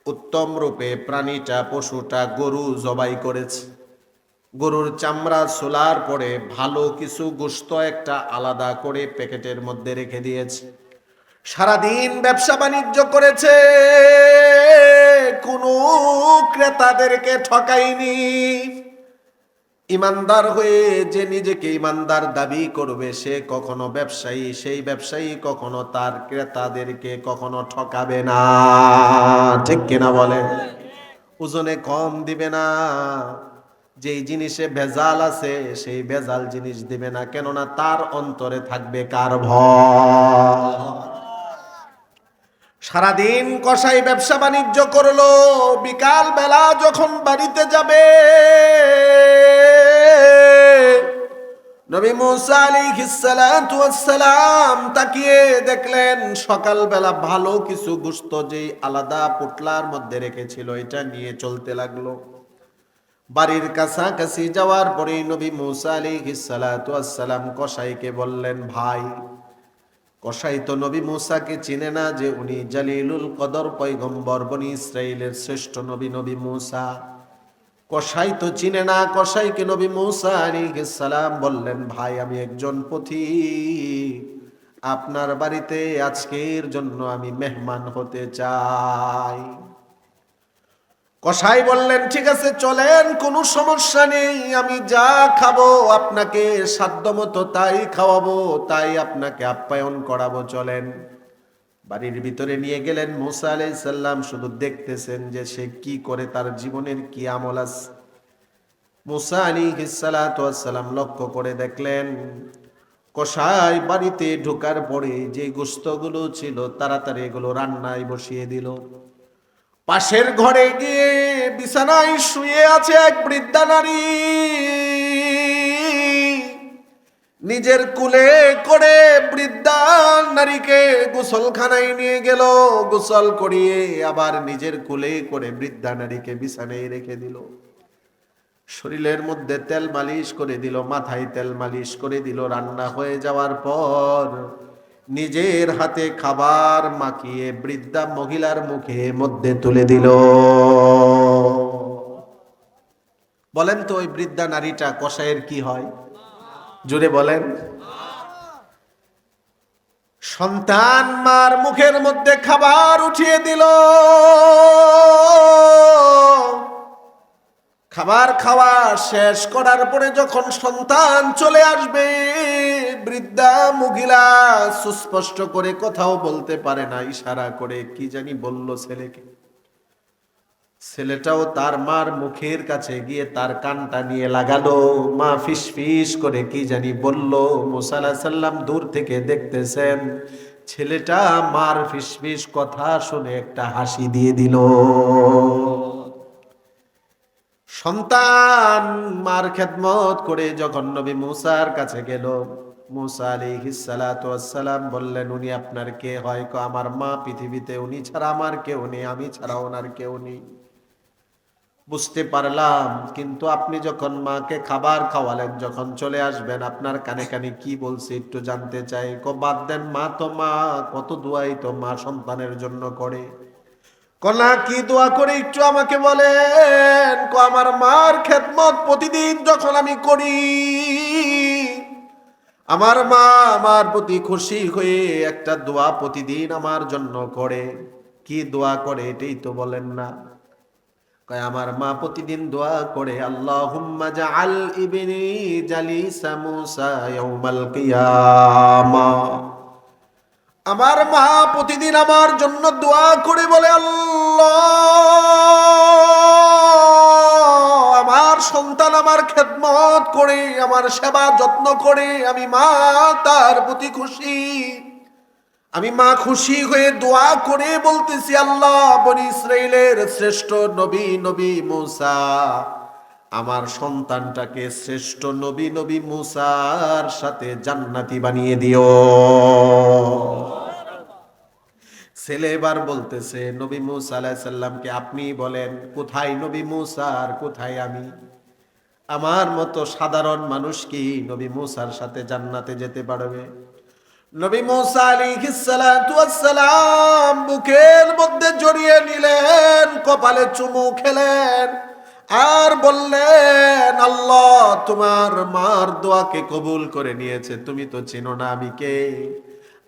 A: উত্তম রূপে প্রাণীটা, পশুটা গরু জবাই করেছে। গরুর চামড়া সোলার পরে ভালো কিছু গোশত একটা আলাদা করে প্যাকেটের মধ্যে রেখে দিয়েছে। সারাদিন ব্যবসা বাণিজ্য করেছে, কোনো ক্রেতাদেরকে ঠকায়নি। ইমানদার হয়ে যে নিজেকে ইমানদার দাবি করবে, সে কখনো ব্যবসায়ী, সেই ব্যবসায়ী কখনো তার ক্রেতাদেরকে কখনো ঠকাবে না। ঠিক কিনা বলে? ওজনে কম দিবে না, যেই জিনিসে ভেজাল আছে সেই ভেজাল জিনিস দিবে না, কেননা তার অন্তরে থাকবে কার ভয়। সারাদিন কসাই ব্যবসা বাণিজ্য করলো, বিকাল বেলা যখন বাড়িতে যাবে, নবী মুসা আলাইহিস সালাতু ওয়াস সালাম তাকিয়ে দেখলেন, সকালবেলা ভালো কিছু গোশত যেই আলাদা পোটলার মধ্যে রেখেছিল এটা নিয়ে চলতে লাগলো। বাড়ির কাছাকাছি যাওয়ার পরেই নবী মুসা আলাইহিস সালাতু ওয়াস সালাম কসাইকে বললেন, ভাই। কসাই তো নবী মুসাকে চিনে না যে উনি জালিলুল কদর পয়গম্বর, বনি ইসরাইলের শ্রেষ্ঠ নবী, নবী মুসা। কসাই তো চিনে না, কসাইকে নবী মুসা আলাইহিস সালাম বললেন, ভাই আমি একজন পথিক, আপনার বাড়িতে আজকের জন্য আমি মেহমান হতে চাই। কসাই বললেন, ঠিক আছে চলেন, কোনো সমস্যা নেই, আমি যা খাবো আপনাকে সাধ্যমতো তাই খাওয়াবো, তাই আপনাকে আপ্যায়ন করাবো, চলেন। বাড়ির ভিতরে নিয়ে গেলেন। মুসা আলাইহিস সালাম শুধু দেখতেছেন যে সে কি করে, তার জীবনের কি আমল আছে। মুসা আলাইহিস সালাতু ওয়াস সালাম লক্ষ্য করে দেখলেন, কসাই বাড়িতে ঢোকার পরে যে গোশতগুলো ছিল তাড়াতাড়ি এগুলো রান্নায় বসিয়ে দিল। পাশের ঘরে গিয়ে বিছানায় শুয়ে আছে এক বৃদ্ধা নারী, নিজের কুলে করে বৃদ্ধা নারীকে গোসলখানায় নিয়ে গেল, গোসল করিয়ে আবার নিজের কুলে করে বৃদ্ধা নারীকে বিছানায় রেখে দিল। শরীরের মধ্যে তেল মালিশ করে দিল, মাথায় তেল মালিশ করে দিল। রান্না হয়ে যাওয়ার পর নিজের হাতে খাবার মাখিয়ে বৃদ্ধা মহিলার মুখে মধ্যে তুলে দিল। বলেন তো ওই বৃদ্ধা নারীটা কসাইয়ের কি হয়? জোরে বলেন। সন্তান মার মুখের মধ্যে খাবার উঠিয়ে দিল। খাবার খাওয়া শেষ করার পরে যখন সন্তান চলে আসবে, বৃদ্ধা মহিলা সুস্পষ্ট করে কথাও বলতে পারে না, ইশারা করে কি জানি বলল ছেলেকে। ছেলেটাও তার মার মুখের কাছে গিয়ে তার কানটা নিয়ে লাগালো, মা ফিস ফিস করে কি জানি বলল। মুসা আলাইহিস সালাম দূর থেকে দেখতেছেন, ছেলেটা মার ফিস ফিস কথা শুনে একটা হাসি দিয়ে দিল। সন্তান মার খেদমত করে যখন নবী মুসার কাছে গেল, মুসা আলাইহিস সালাতু ওয়াস সালাম বললেন, উনি আপনার কে হয়? আমার মা, পৃথিবীতে উনি ছাড়া আমার কেউ নেই, আমি ছাড়া ওনার কেউ নেই। বুঝতে পারলাম, কিন্তু আপনি যখন মাকে খাবার খাওয়ালেন, যখন চলে আসবেন, আপনার কানে কানে কি বলছে একটু জানতে চাই। বাদ দেন, মা তো মা, কত দোয়াই তো মা সন্তানের জন্য করে। কনা কি দোয়া করে একটু আমাকে বলেন। আমার মার খেদমত প্রতিদিন যখন আমি করি, আমার মা আমার প্রতি খুশি হয়ে একটা দোয়া প্রতিদিন আমার জন্য করে। কি দোয়া করে এটাই তো বলেন না। কয় আমার মা প্রতিদিন দোয়া করে, আল্লাহুম্মা জাআল ইবনি জালিসা মূসা ইয়াউমাল কিয়ামা। আমার মা প্রতিদিন আমার জন্য দোয়া করে বলে, আল্লাহ আমার সন্তান আমার খেদমত করে, আমার সেবা যত্ন করে, আমি মা তার প্রতি খুশি। আমি মা খুশি হয়ে দোয়া করে বলতেছি, আল্লাহ বনি ইসরাইলের শ্রেষ্ঠ নবী নবী মূসা, আমার সন্তানটাকে শ্রেষ্ঠ নবী নবী মূসার সাথে জান্নাতি বানিয়ে দিও। ছেলে এবার বলতেছে, নবী মূসা আলাইহিস সালামকে আপনি বলেন, কোথায় নবী মূসা আর কোথায় আমি? আমার মতো সাধারণ মানুষ কি নবী মূসার সাথে জান্নাতে যেতে পারবে? নবী মূসা আলাইহিস সালাতু ওয়াস সালাম বুকের মধ্যে জড়িয়ে নিলেন, কপালে চুমু খেলেন আর বললেন, আল্লাহ তোমার মার দোয়াকে কবুল করে নিয়েছে। তুমি তো চেনো না আমি কে?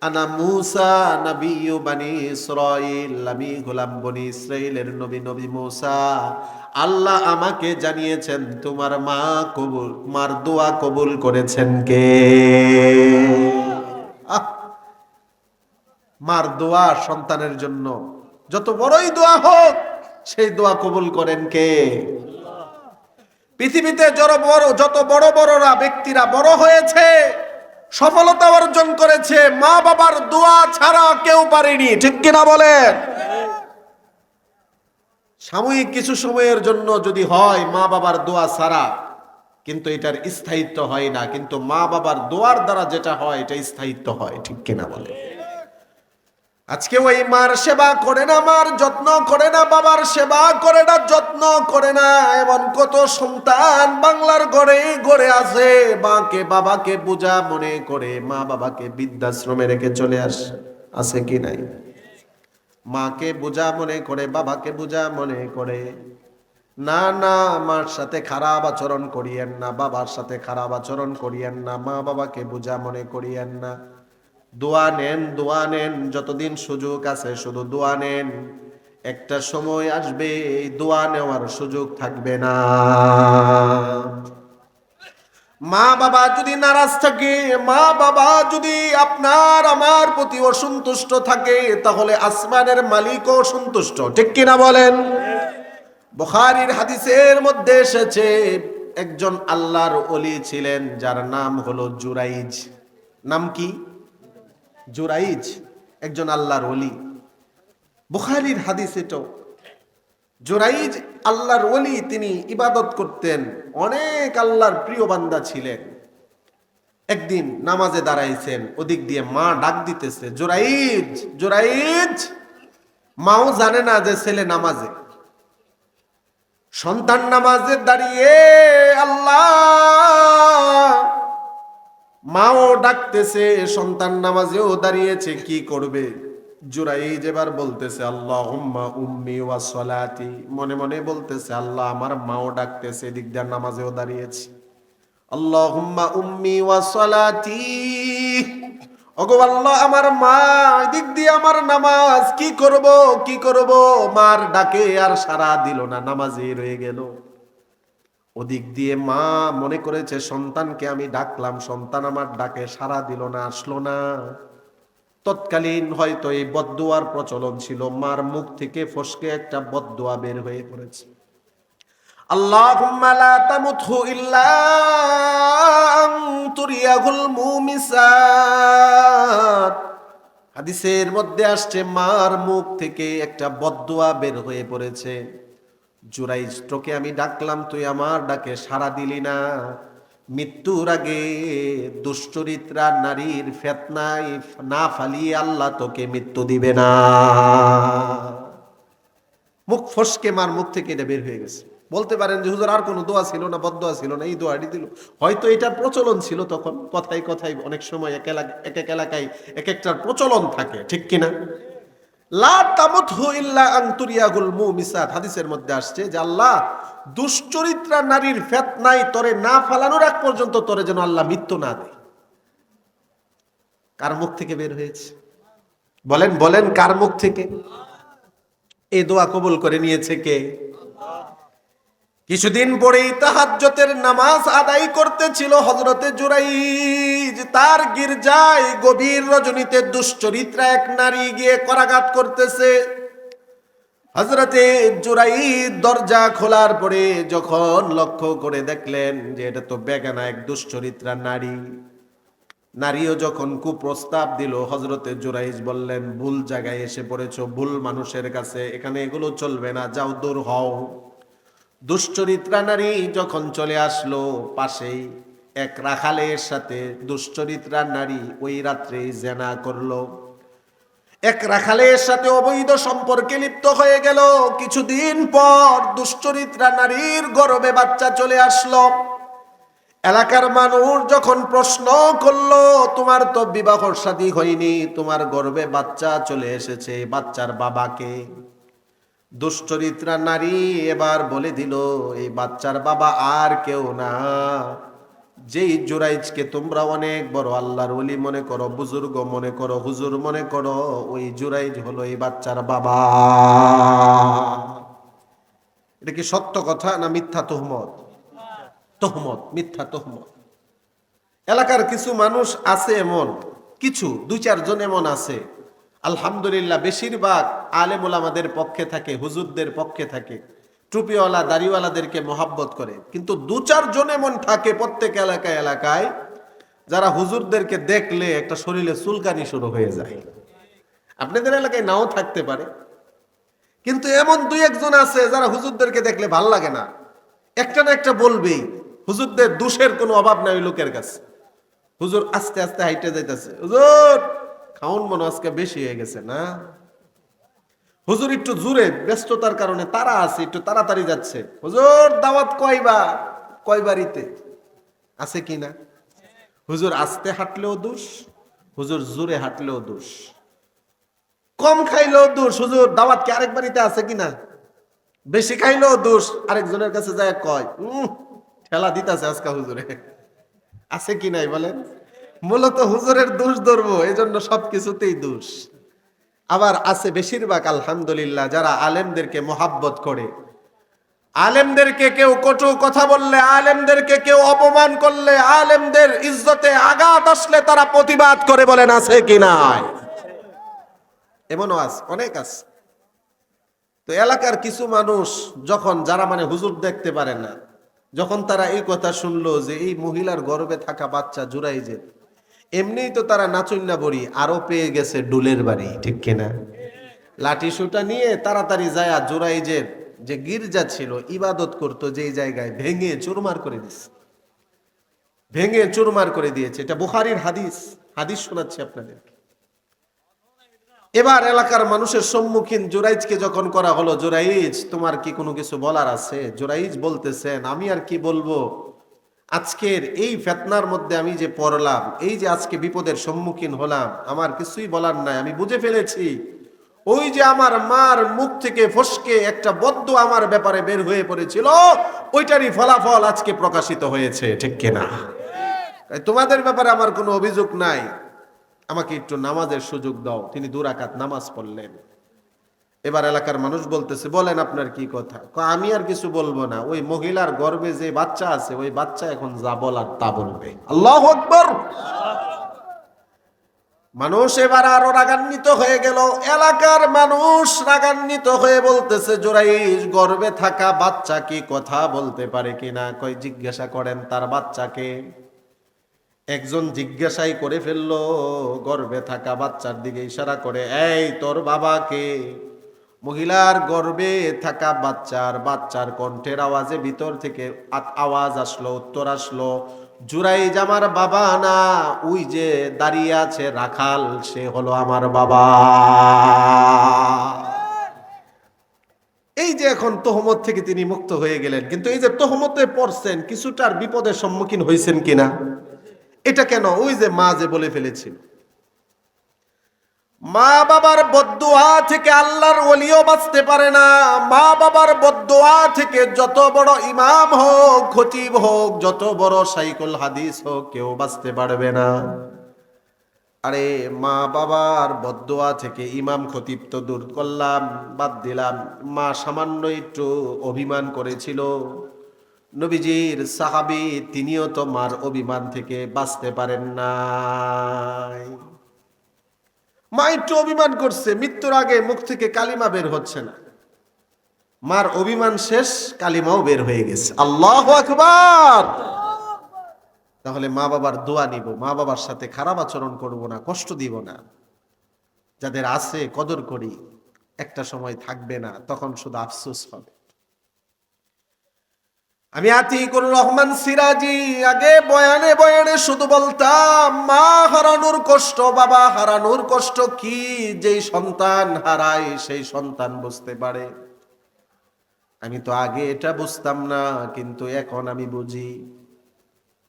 A: আনা মূসা নবিয়্যু বনি ইসরাইল, আমি গোলাম বনি ইসরাইলের নবী নবী মূসা। আল্লাহ আমাকে জানিয়েছেন তোমার মার দোয়া কবুল করেছেন কে? মার দোয়া সন্তানের জন্য যত বড়ই দোয়া হোক, সেই দোয়া কবুল করেন কে? পৃথিবীতে যত বড় বড়রা ব্যক্তিরা বড় হয়েছে, সফলতা অর্জন করেছে, মা বাবার দোয়া ছাড়া কেউ পারেনি, ঠিক কিনা বলেন? সাময়িক কিছু সময়ের জন্য যদি হয় মা বাবার দোয়া ছাড়া, কিন্তু এটার স্থায়িত্ব হয় না। কিন্তু মা বাবার দোয়ার দ্বারা যেটা হয় এটা স্থায়িত্ব হয়, ঠিক কিনা বলে? আজকে ওই মার সেবা করে না, মার যত্ন করে না, বাবার সেবা করে না, যত্ন করে না, এমন কত সন্তান বাংলার ঘরে ঘরে আছে, মাকে বাবাকে বোঝা মনে করে মা বাবাকে বৃদ্ধাশ্রমে রেখে চলে আছে কি নাই? মাকে বোঝা মনে করে, বাবাকে বোঝা মনে করে। না না, মার সাথে খারাপ আচরণ করিয়েন না, বাবার সাথে খারাপ আচরণ করিয়েন না, মা বাবাকে বোঝা মনে করিয়েন না। দোয়া নেন, দোয়া নেন, যতদিন সুযোগ আছে শুধু দোয়া নেন। একটা সময় আসবে এই দোয়া নেওয়ার সুযোগ থাকবে না। মা বাবা যদি নারাজ থাকে, মা বাবা যদি আপনার আমার প্রতি অসন্তুষ্ট থাকে, তাহলে আসমানের মালিকও অসন্তুষ্ট, ঠিক কিনা বলেন? বুখারীর হাদিসের মধ্যে এসেছে, একজন আল্লাহর ওলি ছিলেন যার নাম হলো জুরাইজ। নাম কি? জুরাইজ, একজন আল্লাহর ওলি। বুখারীর হাদিস এটাও। জুরাইজ আল্লাহর ওলি, তিনি ইবাদত করতেন, অনেক আল্লাহর প্রিয় বান্দা ছিলেন। একদিন নামাজে দাঁড়াইছেন, ওদিক দিয়ে মা ডাক দিতেছে, জুরাইজ জুরাইজ। মাও জানে না যে ছেলে নামাজে। সন্তান নামাজে দাঁড়িয়ে আল্লাহ, মাও ডাকতেছে, সন্তান নামাজেও দাঁড়িয়েছে, কি করবে? জুরাইজ এবার বলতেছে, আল্লাহুম্মা উম্মি ওয়া সলাতি। মনে মনে বলতেছে, আল্লাহ আমার মাও ডাকতেছে, এদিক দিয়ে নামাজেও দাঁড়িয়েছে। আল্লাহুম্মা উম্মি ওয়া সলাতি, ওগো আল্লাহ আমার মা, এদিক দিয়ে আমার নামাজ, কি করব কি করব? মার ডাকে আর সাড়া দিল না, নামাজে রয়ে গেল। ওদিক দিয়ে মা মনে করেছে সন্তানকে আমি ডাকলাম, সন্তান আমার ডাকে সাড়া দিল না, আসলো না। তৎকালীন হয়তো এই বদদুয়ার প্রচলন ছিল, মার মুখ থেকে ফসকে একটা বদদুয়া বের হয়ে পড়েছে, আল্লাহুম্মা লা তামুতহু ইল্লা তুরিয়াহুল মুমিসাত। হাদিসের মধ্যে আসছে মার মুখ থেকে একটা বদদুয়া বের হয়ে পড়েছে, জুরাইজ তোকে আমি ডাকলাম, তুই আমার ডাকে সাড়া দিলি না। মৃত্যুর আগে দুশ্চরিত্রা নারীর ফিতনায় না ফালিয়ে আল্লাহ তোকে মৃত্যু দিবে না। মুখ ফসকে মার মুখ থেকে এটা বের হয়ে গেছে। বলতে পারেন যে হুজুর আর কোনো দোয়া ছিল না, বদদোয়া ছিল না, এই দোয়াটি দিল। হয়তো এটার প্রচলন ছিল তখন, কথায় কথায় অনেক সময় এক এক এলাকায় এক একটার প্রচলন থাকে, ঠিক কিনা? লা তামুতহু ইল্লা আন তুরিয়াগুল মুমিসাত, হাদিসের মধ্যে আসছে যে আল্লাহ দুশ্চরিত্রা নারীর ফিতনায় তোরে না ফালানোর আগ পর্যন্ত তোরে যেন আল্লাহ মৃত্যু না দেয়। কার মুখ থেকে বের হয়েছে? বলেন বলেন, কার মুখ থেকে? এই দোয়া কবুল করে নিয়েছে কে? কিছুদিন পরেই তাহাজ্জুদের নামাজ আদায় করতেছিল হযরতে জুরাইজ। তার গির্জায় গভীর রজনীতে দুশ্চরিত্রা এক নারী গিয়ে করাঘাত করতেছে। হযরতে জুরাইজ দরজা খোলার পরে যখন লক্ষ্য করে দেখলেন যে এটা তো বেগানা এক দুশ্চরিত্রা নারী, নারীও যখন কুপ্রস্তাব দিল, হযরতে জুরাইজ বললেন, ভুল জায়গায় এসে পড়েছো, ভুল মানুষের কাছে, এখানে এগুলো চলবে না, যাও দূর হও। দুশ্চরিত্রা নারী যখন চলে আসলো, পাশেই এক রাখালের সাথে দুশ্চরিত্রা নারী ওই রাত্রে জেনা করলো। এক রাখালের সাথে অবৈধ সম্পর্কে লিপ্ত হয়ে গেল। কিছুদিন পর দুশ্চরিত্রা নারীর গর্ভে বাচ্চা চলে আসলো। এলাকার মানুষ যখন প্রশ্ন করলো, তোমার তো বিবাহ শাদী হয়নি, তোমার গর্ভে বাচ্চা চলে এসেছে, বাচ্চার বাবাকে? দুশ্চরিত্রা নারী এবার বলে দিল, এই বাচ্চার বাবা আর কেউ না, যেই জুরাইজকে তোমরা অনেক বড় আল্লাহর ওলি মনে করো, বুজুর্গ মনে করো, হুজুর মনে করো, ওই জুরাইজ হলো এই বাচ্চার বাবা। এটা কি সত্য কথা না মিথ্যা তহমত? তহমত, মিথ্যা তহমত। এলাকার কিছু মানুষ আছে এমন, কিছু দুই চারজন এমন আছে, আলহামদুলিল্লাহ বেশিরভাগ আলেম ওলামাদের পক্ষে থাকে, হুজুরদের পক্ষে থাকে, টুপিওয়ালা দাড়িওয়ালাদেরকে মহাব্বত করে। কিন্তু দু চারজন এমন থাকে প্রত্যেক এলাকায় এলাকায়, যারা হুজুরদেরকে দেখলে একটা শরীরে চুলকানি শুরু হয়ে যায়। আপনাদের এলাকায় নাও থাকতে পারে, কিন্তু এমন দুই একজন আছে যারা হুজুরদেরকে দেখলে ভাল লাগে না, একটা না একটা বলবেই। হুজুরদের দোষের কোনো অভাব নাই ওই লোকের কাছে। হুজুর আস্তে আস্তে হাইটে যাইতেছে, হুজুর খাউন মনে আজকে বেশি হয়ে গেছে না, হুজুর একটু জোরে, ব্যস্ততার কারণে তারা আছে, একটু তাড়াতাড়ি যাচ্ছে, হুজুর দাওয়াত কয়বারিতে আছে কিনা? হুজুর আস্তে হাঁটলেও দোষ, হুজুর জোরে হাঁটলেও দোষ, কম খাইলেও দোষ, হুজুর দাওয়াত কি আরেক বাড়িতে আছে কিনা? বেশি খাইলেও দোষ, আরেকজনের কাছে যায় কয় ঠেলা দিতেছে আজকা হুজুরে, আছে কি নাই বলেন? মূলত হুজুরের দোষ ধরবো, এই জন্য সবকিছুতেই দোষ। আবার আছে বেশিরভাগ আলহামদুলিল্লাহ যারা আলেমদেরকে মহাব্বত করে, আলেমদেরকে কেউ কটু কথা বললে, আলেমদেরকে কেউ অপমান করলে, আলেমদের ইজ্জতে আঘাত আসলে তারা প্রতিবাদ করে। বলেন আছে কি নাই? এমনও আছে, অনেক আছে। তো এলাকার কিছু মানুষ যখন, যারা মানে হুজুর দেখতে পারে না, যখন তারা এই কথা শুনলো যে এই মহিলার গর্ভে থাকা বাচ্চা জুরাইজের, এমনিই তো তারা নাচুন্না বড়ি, আরো পেয়ে গেছে ডুলের বাড়ি, ঠিক কিনা? লাঠি সুটা নিয়ে তাড়াতাড়ি যায় জুরাইজের যে গির্জা ছিল, ইবাদত করতো যেই জায়গায়, ভেঙে চুরমার করে দিচ্ছে, ভেঙে চুরমার করে দিয়েছে। এটা বুখারীর হাদিস, হাদিস শোনাচ্ছি আপনাদেরকে। এবার এলাকার মানুষের সম্মুখীন জুরাইজকে যখন করা হলো, জুরাইজ তোমার কি কোনো কিছু বলার আছে? জুরাইজ বলতেছেন, আমি আর কি বলবো, আজকের এই ফিতনার মধ্যে আমি যে পড়লাম, এই যে আজকে বিপদের সম্মুখীন হলাম, আমার কিছুই বলার নাই, আমি বুঝে ফেলেছি ওই যে আমার মার মুখ থেকে ফসকে একটা বদদুয়া আমার ব্যাপারে বের হয়ে পড়েছিল, ওইটারই ফলাফল আজকে প্রকাশিত হয়েছে, ঠিক কিনা? তোমাদের ব্যাপারে আমার কোনো অভিযোগ নাই, আমাকে একটু নামাজের সুযোগ দাও। তিনি 2 রাকাত নামাজ পড়লেন। এবার এলাকার মানুষ বলতেছে, বলেন আপনার কি কথা? আমি আর কিছু বলবো না, ওই মহিলার গর্ভে যে বাচ্চা আছে, ওই বাচ্চা এখন যা বলার তা বলবে। আল্লাহু আকবার। মানুষ এবার আরো রাগান্বিত হয়ে গেল। এলাকার মানুষ রাগান্বিত হয়ে বলতেছে, জুরাইজ গর্ভে থাকা বাচ্চা কি কথা বলতে পারে কিনা? কই জিজ্ঞাসা করেন তার বাচ্চাকে। একজন জিজ্ঞাসাই করে ফেললো, গর্ভে থাকা বাচ্চার দিকে ইশারা করে, এই তোর বাবাকে? মহিলার গর্ভে থাকা বাচ্চার কণ্ঠের আওয়াজে ভিতর থেকে আওয়াজ আসলো, উত্তর আসলো, জুরাইজ আমার বাবা না, ওই যে দাঁড়িয়ে আছে রাখাল, সে হলো আমার বাবা। এই যে এখন তহমত থেকে তিনি মুক্ত হয়ে গেলেন, কিন্তু এই যে তহমতে পড়ছেন, কিছুটার বিপদের সম্মুখীন হয়েছেন কিনা? এটা কেন? ওই যে মা যে বলে ফেলেছিল। মা বাবার বদদুয়া থেকে আল্লাহর ওলিও বাঁচতে পারে না। মা বাবার বদদুয়া থেকে যত বড় ইমাম হোক, খতিব হোক, যত বড় শাইখুল হাদিস হোক, কেউ বাঁচতে পারবে না। আরে মা বাবার বদদুয়া থেকে ইমাম খতিব তো দূর করলাম, বাদ দিলাম, মা সামান্য একটু অভিমান করেছিল, নবীজির সাহাবী তিনিও তো মার অভিমান থেকে বাঁচতে পারেন নাই। মা একটু অভিমান করছে, মৃত্যুর আগে মুখ থেকে কালিমা বের হচ্ছে না, মার অভিমান শেষ, কালিমাও বের হয়ে গেছে। আল্লাহু আকবার। তাহলে মা বাবার দোয়া নিব, মা বাবার সাথে খারাপ আচরণ করব না, কষ্ট দিব না। যাদের আছে কদর করি, একটা সময় থাকবে না, তখন শুধু আফসোস হবে। আমি আতিকুর রহমান সিরাজি আগে বয়ানে বয়ানে শুধু বলতাম মা হারানোর কষ্ট, বাবা হারানোর কষ্ট কি। যেই সন্তান হারায় সেই সন্তান বুঝতে পারে। আমি তো আগে এটা বুঝতাম না, কিন্তু এখন আমি বুঝি।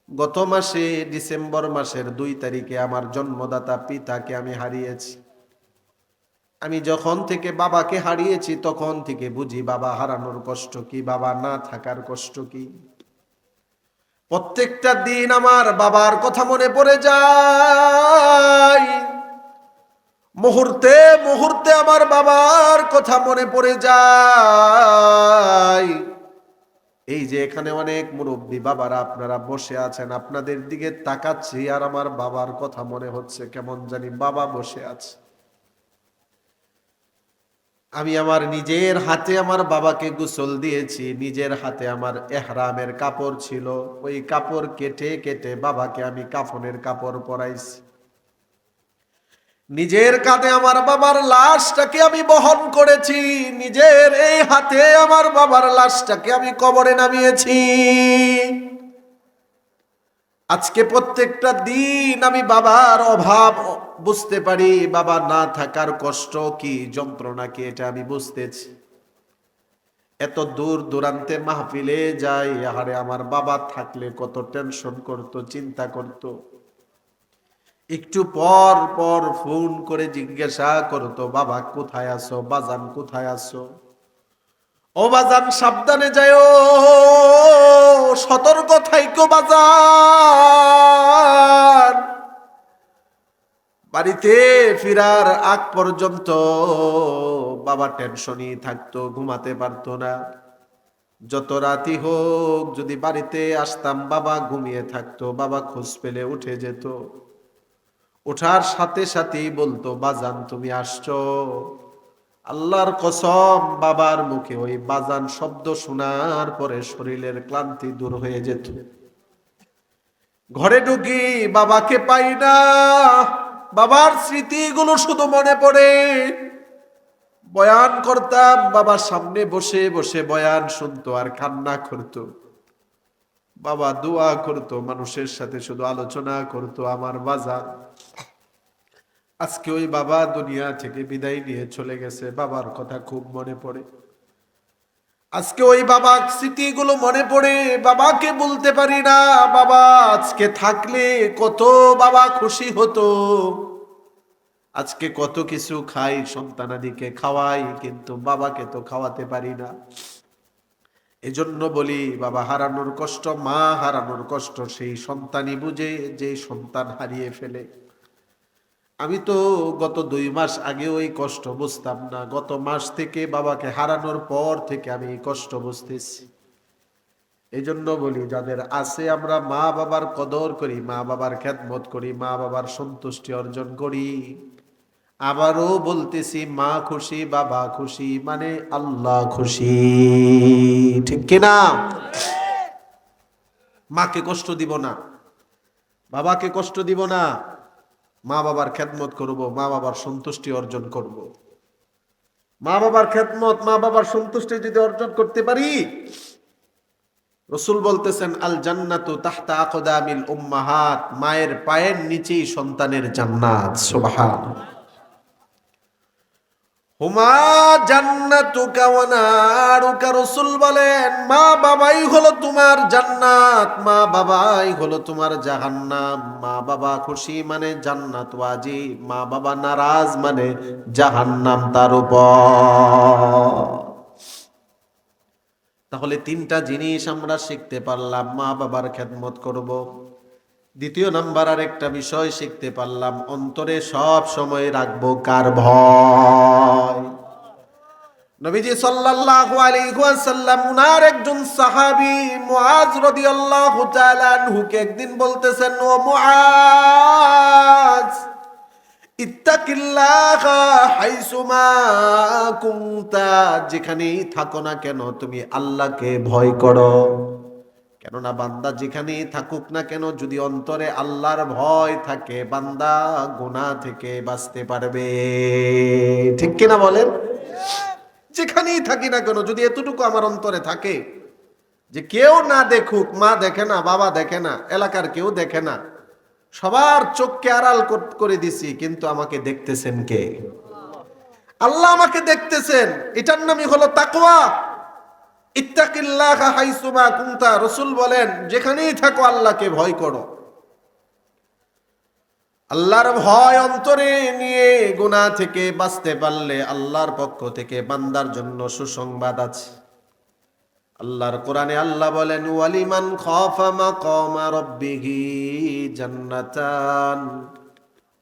A: গত মাসে ডিসেম্বর মাসের 2 তারিখে আমার জন্মদাতা পিতাকে আমি হারিয়েছি। আমি যখন থেকে বাবাকে হারিয়েছি তখন থেকে বুঝি বাবা হারানোর কষ্ট কি, বাবা না থাকার কষ্ট কি। প্রত্যেকটা দিন আমার বাবার কথা মনে পড়ে যায়, মুহূর্তে মুহূর্তে আমার বাবার কথা মনে পড়ে যায়। এই যে এখানে অনেক মুরব্বী বাবারা আপনারা বসে আছেন, আপনাদের দিকে তাকাচ্ছি আর আমার বাবার কথা মনে হচ্ছে, কেমন জানি বাবা বসে আছে। আমি আমার নিজের হাতে আমার বাবাকে গোসল দিয়েছি, নিজের হাতে আমার এহরামের কাপড় ছিল, ওই কাপড় কেটে কেটে বাবাকে আমি কাফনের কাপড় পরাইছি। নিজের কাঁধে আমার বাবার লাশটাকে আমি বহন করেছি, নিজের এই হাতে আমার বাবার লাশটাকে আমি কবরে নামিয়েছি। আজকে প্রত্যেকটা দিন আমি বাবার অভাব বুঝতে পারি, বাবা না থাকার কষ্ট কি, যন্ত্রণা কি, এটা আমি বুঝতেছি। এত দূর দূরান্তে মাহফিলে যাই, আরে আমার বাবা থাকলে কত টেনশন করত, চিন্তা করত। একটু পর পর ফোন করে জিজ্ঞাসা করতো, বাবা কোথায় আছো, বাজান কোথায় আছো, ও বাজান সাবধানে যাও, সতর্ক থাইকো বাজান। বাড়িতে ফিরার আগ পর্যন্ত বাবা টেনশনই থাকতো, ঘুমাতে পারতো না। যত রাতি হোক যদি বাড়িতে আসতাম, বাবা ঘুমিয়ে থাকতো, বাবা খোঁজ পেলে উঠে যেত। ওঠার সাথে সাথেই বলতো, বাজান তুমি আসছো। আল্লাহর কসম, বাবার মুখে ওই বাজান শব্দ শোনার পরে শরীরের ক্লান্তি দূর হয়ে যেত। ঘরে ঢুকি বাবাকে পাই না, বাবার স্মৃতিগুলো শুধু মনে পড়ে। বয়ান করতাম, বাবার সামনে বসে বসে বয়ান শুনতো আর কান্না করতো। বাবা দোয়া করতো, মানুষের সাথে শুধু আলোচনা করতো। আমার বাজান আজকে ওই বাবা দুনিয়া থেকে বিদায় নিয়ে চলে গেছে, বাবার কথা খুব মনে পড়ে। আজকে ওই বাবার স্মৃতিগুলো মনে পড়ে, বাবাকে বলতে পারি না। বাবা আজকে থাকলে কত বাবা খুশি হতো। আজকে কত কিছু খাই, সন্তানাদিকে খাওয়াই, কিন্তু বাবাকে তো খাওয়াতে পারি না। এজন্য বলি, বাবা হারানোর কষ্ট, মা হারানোর কষ্ট সেই সন্তানই বুঝে যে সন্তান হারিয়ে ফেলে। আমি তো গত 2 মাস আগে ওই কষ্ট বুঝতাম না, গত মাস থেকে বাবাকে হারানোর পর থেকে আমি এই কষ্ট বুঝতেছি। এই জন্য বলি, যাদের আছে আমরা মা বাবার কদর করি, মা বাবার খেদমত করি, মা বাবার সন্তুষ্টি অর্জন করি। আবারও বলতেছি, মা খুশি বাবা খুশি মানে আল্লাহ খুশি, ঠিক কিনা? মাকে কষ্ট দিব না, বাবাকে কষ্ট দিব না, মা বাবার খেদমত করব, মা বাবার সন্তুষ্টি অর্জন করব। মা বাবার খেদমত, মা বাবার সন্তুষ্টি যদি অর্জন করতে পারি, রাসূল বলতেছেন আল জান্নাতু তাহতা আকদামিল উম্মাহাত, মায়ের পায়ের নিচেই সন্তানের জান্নাত। সুবহানাল্লাহ। হুমা জান্নাতুকা ওয়া নারুকা, রাসূল বলেন মা বাবাই হলো তোমার জান্নাত, মা বাবাই হলো তোমার জাহান্নাম। মা বাবা খুশি মানে জান্নাত ওয়াজিব, মা বাবা নারাজ মানে জাহান্নাম তার উপর। তাহলে তিনটা জিনিস আমরা শিখতে পারলাম, মা বাবার খেদমত করব। দ্বিতীয় নাম্বার আরেকটা বিষয় শিখতে পারলাম, অন্তরে সব সময় রাখবো কার ভয়। নবীজি সাল্লাল্লাহু আলাইহি ওয়াসাল্লাম উনার একজন সাহাবী মুআজ রাদিয়াল্লাহু তাআলা আনহুকে একদিন বলতেছেন, ও মুআজ ইত্তাকিল্লাহা হাইসুমা কুনতা, যেখানেই থাকো না কেন তুমি আল্লাহকে ভয় করো। কেননা বান্দা যেখানেই থাকুক না কেন যদি অন্তরে আল্লাহর ভয় থাকে, বান্দা গুনাহ থেকে বাঁচতে পারবে। ঠিক কিনা বলেন? যেখানেই থাকি না কেন যদি এতটুকু আমার অন্তরে থাকে যে কেউ না দেখুক, মা দেখে না, বাবা দেখে না, এলাকার কেউ দেখে না, সবার চোখকে আড়াল করে দিছি, কিন্তু আমাকে দেখতেছেন কে? আল্লাহ আমাকে দেখতেছেন। এটার নামই হলো তাকওয়া। ইত্তাকিল্লাহা হাইসুমা কুনতা, রাসূল বলেন যেখানেই থাকো আল্লাহকে ভয় করো। আল্লাহর ভয় অন্তরে নিয়ে গুনাহ থেকে বাঁচতে পারলে আল্লাহর পক্ষ থেকে বান্দার জন্য সুসংবাদ আছে। আল্লাহর কোরআনে আল্লাহ বলেন, ওয়ালিমান খাফা মাকামা রাব্বিহি জান্নাতান,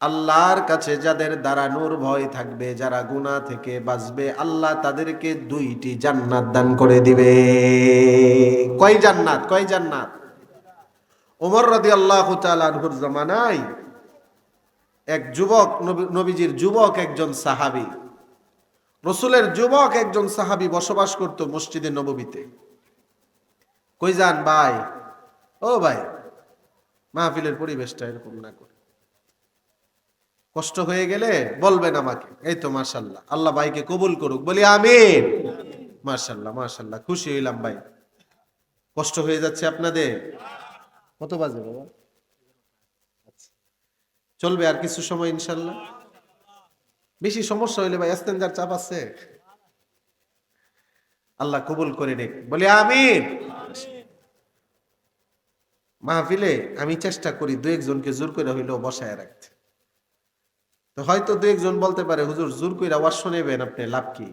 A: আল্লাহর কাছে যাদের দাঁড়ানোর ভয় থাকবে, যারা গুনাহ থেকে বাঁচবে, আল্লাহ তাদেরকে দুইটি জান্নাত দান করে দিবে। কয় জান্নাত? কয় জান্নাত? ওমর রাদিয়াল্লাহু তাআলা আনহুর জামানায় এক যুবক, নবীজির যুবক একজন সাহাবী, রাসূলের যুবক একজন সাহাবী বসবাস করত মসজিদে নববীতে। কই যান ভাই? ও ভাই, মাহফিলের পরিবেশটা এরকম না করে, কষ্ট হয়ে গেলে বলবেন আমাকে। এই তো মাশাআল্লাহ, আল্লাহ ভাইকে কবুল করুক, বলি আমিন। মাশাআল্লাহ মাশাআল্লাহ, খুশি হইলাম ভাই। কষ্ট হয়ে যাচ্ছে আপনাদের? কত বাজে বাবা? চলবে আর কিছু সময় ইনশাল্লাহ। বেশি সমস্যা হইলে ভাই ইস্তেনজার চাপ আছে, আল্লাহ কবুল করে নিক, বলি আমিন। মাহফিলে আমি চেষ্টা করি দু একজনকে জোর করে হইলেও বসায় রাখতে। তো হয়তো দু একজন বলতে পারে, হুজুর জোর করে ওয়াজ শুনেবেন আপনি, লাভ কি?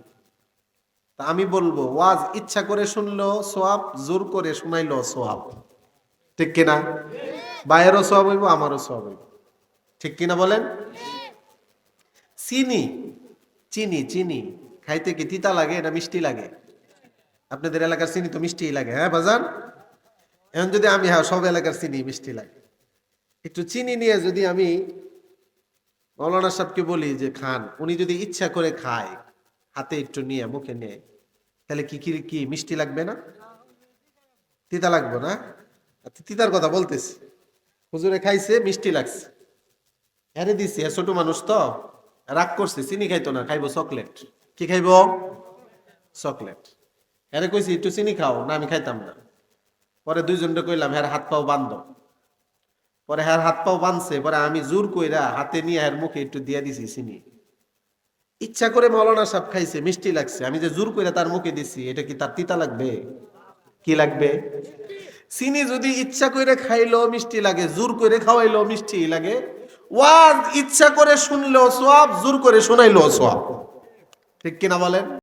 A: তা আমি বলবো, ওয়াজ ইচ্ছা করে শুনলো সোয়াব, জোর করে শুনাইলো সোয়াব। ঠিক কিনা? ভাইয়েরও সোয়াব হইব, আমারও সোয়াব হইব। ঠিক কিনা বলেন? চিনি, চিনি চিনি খাইতে কি তিতা লাগে না মিষ্টি লাগে? আপনাদের এলাকার চিনি তো মিষ্টি লাগে, হ্যাঁ বাজান? এখন যদি আমি, হ্যাঁ সব এলাকার চিনি মিষ্টি লাগে, একটু চিনি নিয়ে যদি আমি মৌলানা সাহেবকে বলি যে খান, উনি যদি ইচ্ছা করে খায়, হাতে একটু নিয়ে মুখে নিয়ে, তাহলে কি কি কি মিষ্টি লাগবে না? তিতা লাগবে না? তিতার কথা বলতেছি, হুজুরে খাইছে মিষ্টি লাগছে, হ্যাঁ দিছি, হ্যাঁ ছোট মানুষ তো রাগ করছে, চিনি খাইতো না, খাইবো চকলেট। কি খাইব? চকলেট। হ্যাঁ কইছি একটু চিনি খাও, না আমি খাইতাম না। পরে দুইজনটা কইলাম হ্যাঁ হাত পাও বান্ধ। পরে হ্যাঁ হাত পাও বাঁধছে, পরে আমি জোর কইরা হাতে নিয়ে হ্যাঁ মুখে একটু দিয়া দিছি চিনি। ইচ্ছা করে মৌলানা সাহেব খাইছে, মিষ্টি লাগছে, আমি যে জোর কইরা তার মুখে দিছি, এটা কি তার তিতা লাগবে? কি লাগবে? চিনি যদি ইচ্ছা করে খাইলো মিষ্টি লাগে, জোর করে খাওয়াইলো মিষ্টি লাগে। ওয়াজ ইচ্ছা করে শুনলেও সওয়াব, জোর করে শোনাইলেও সওয়াব। ঠিক কিনা বলেন?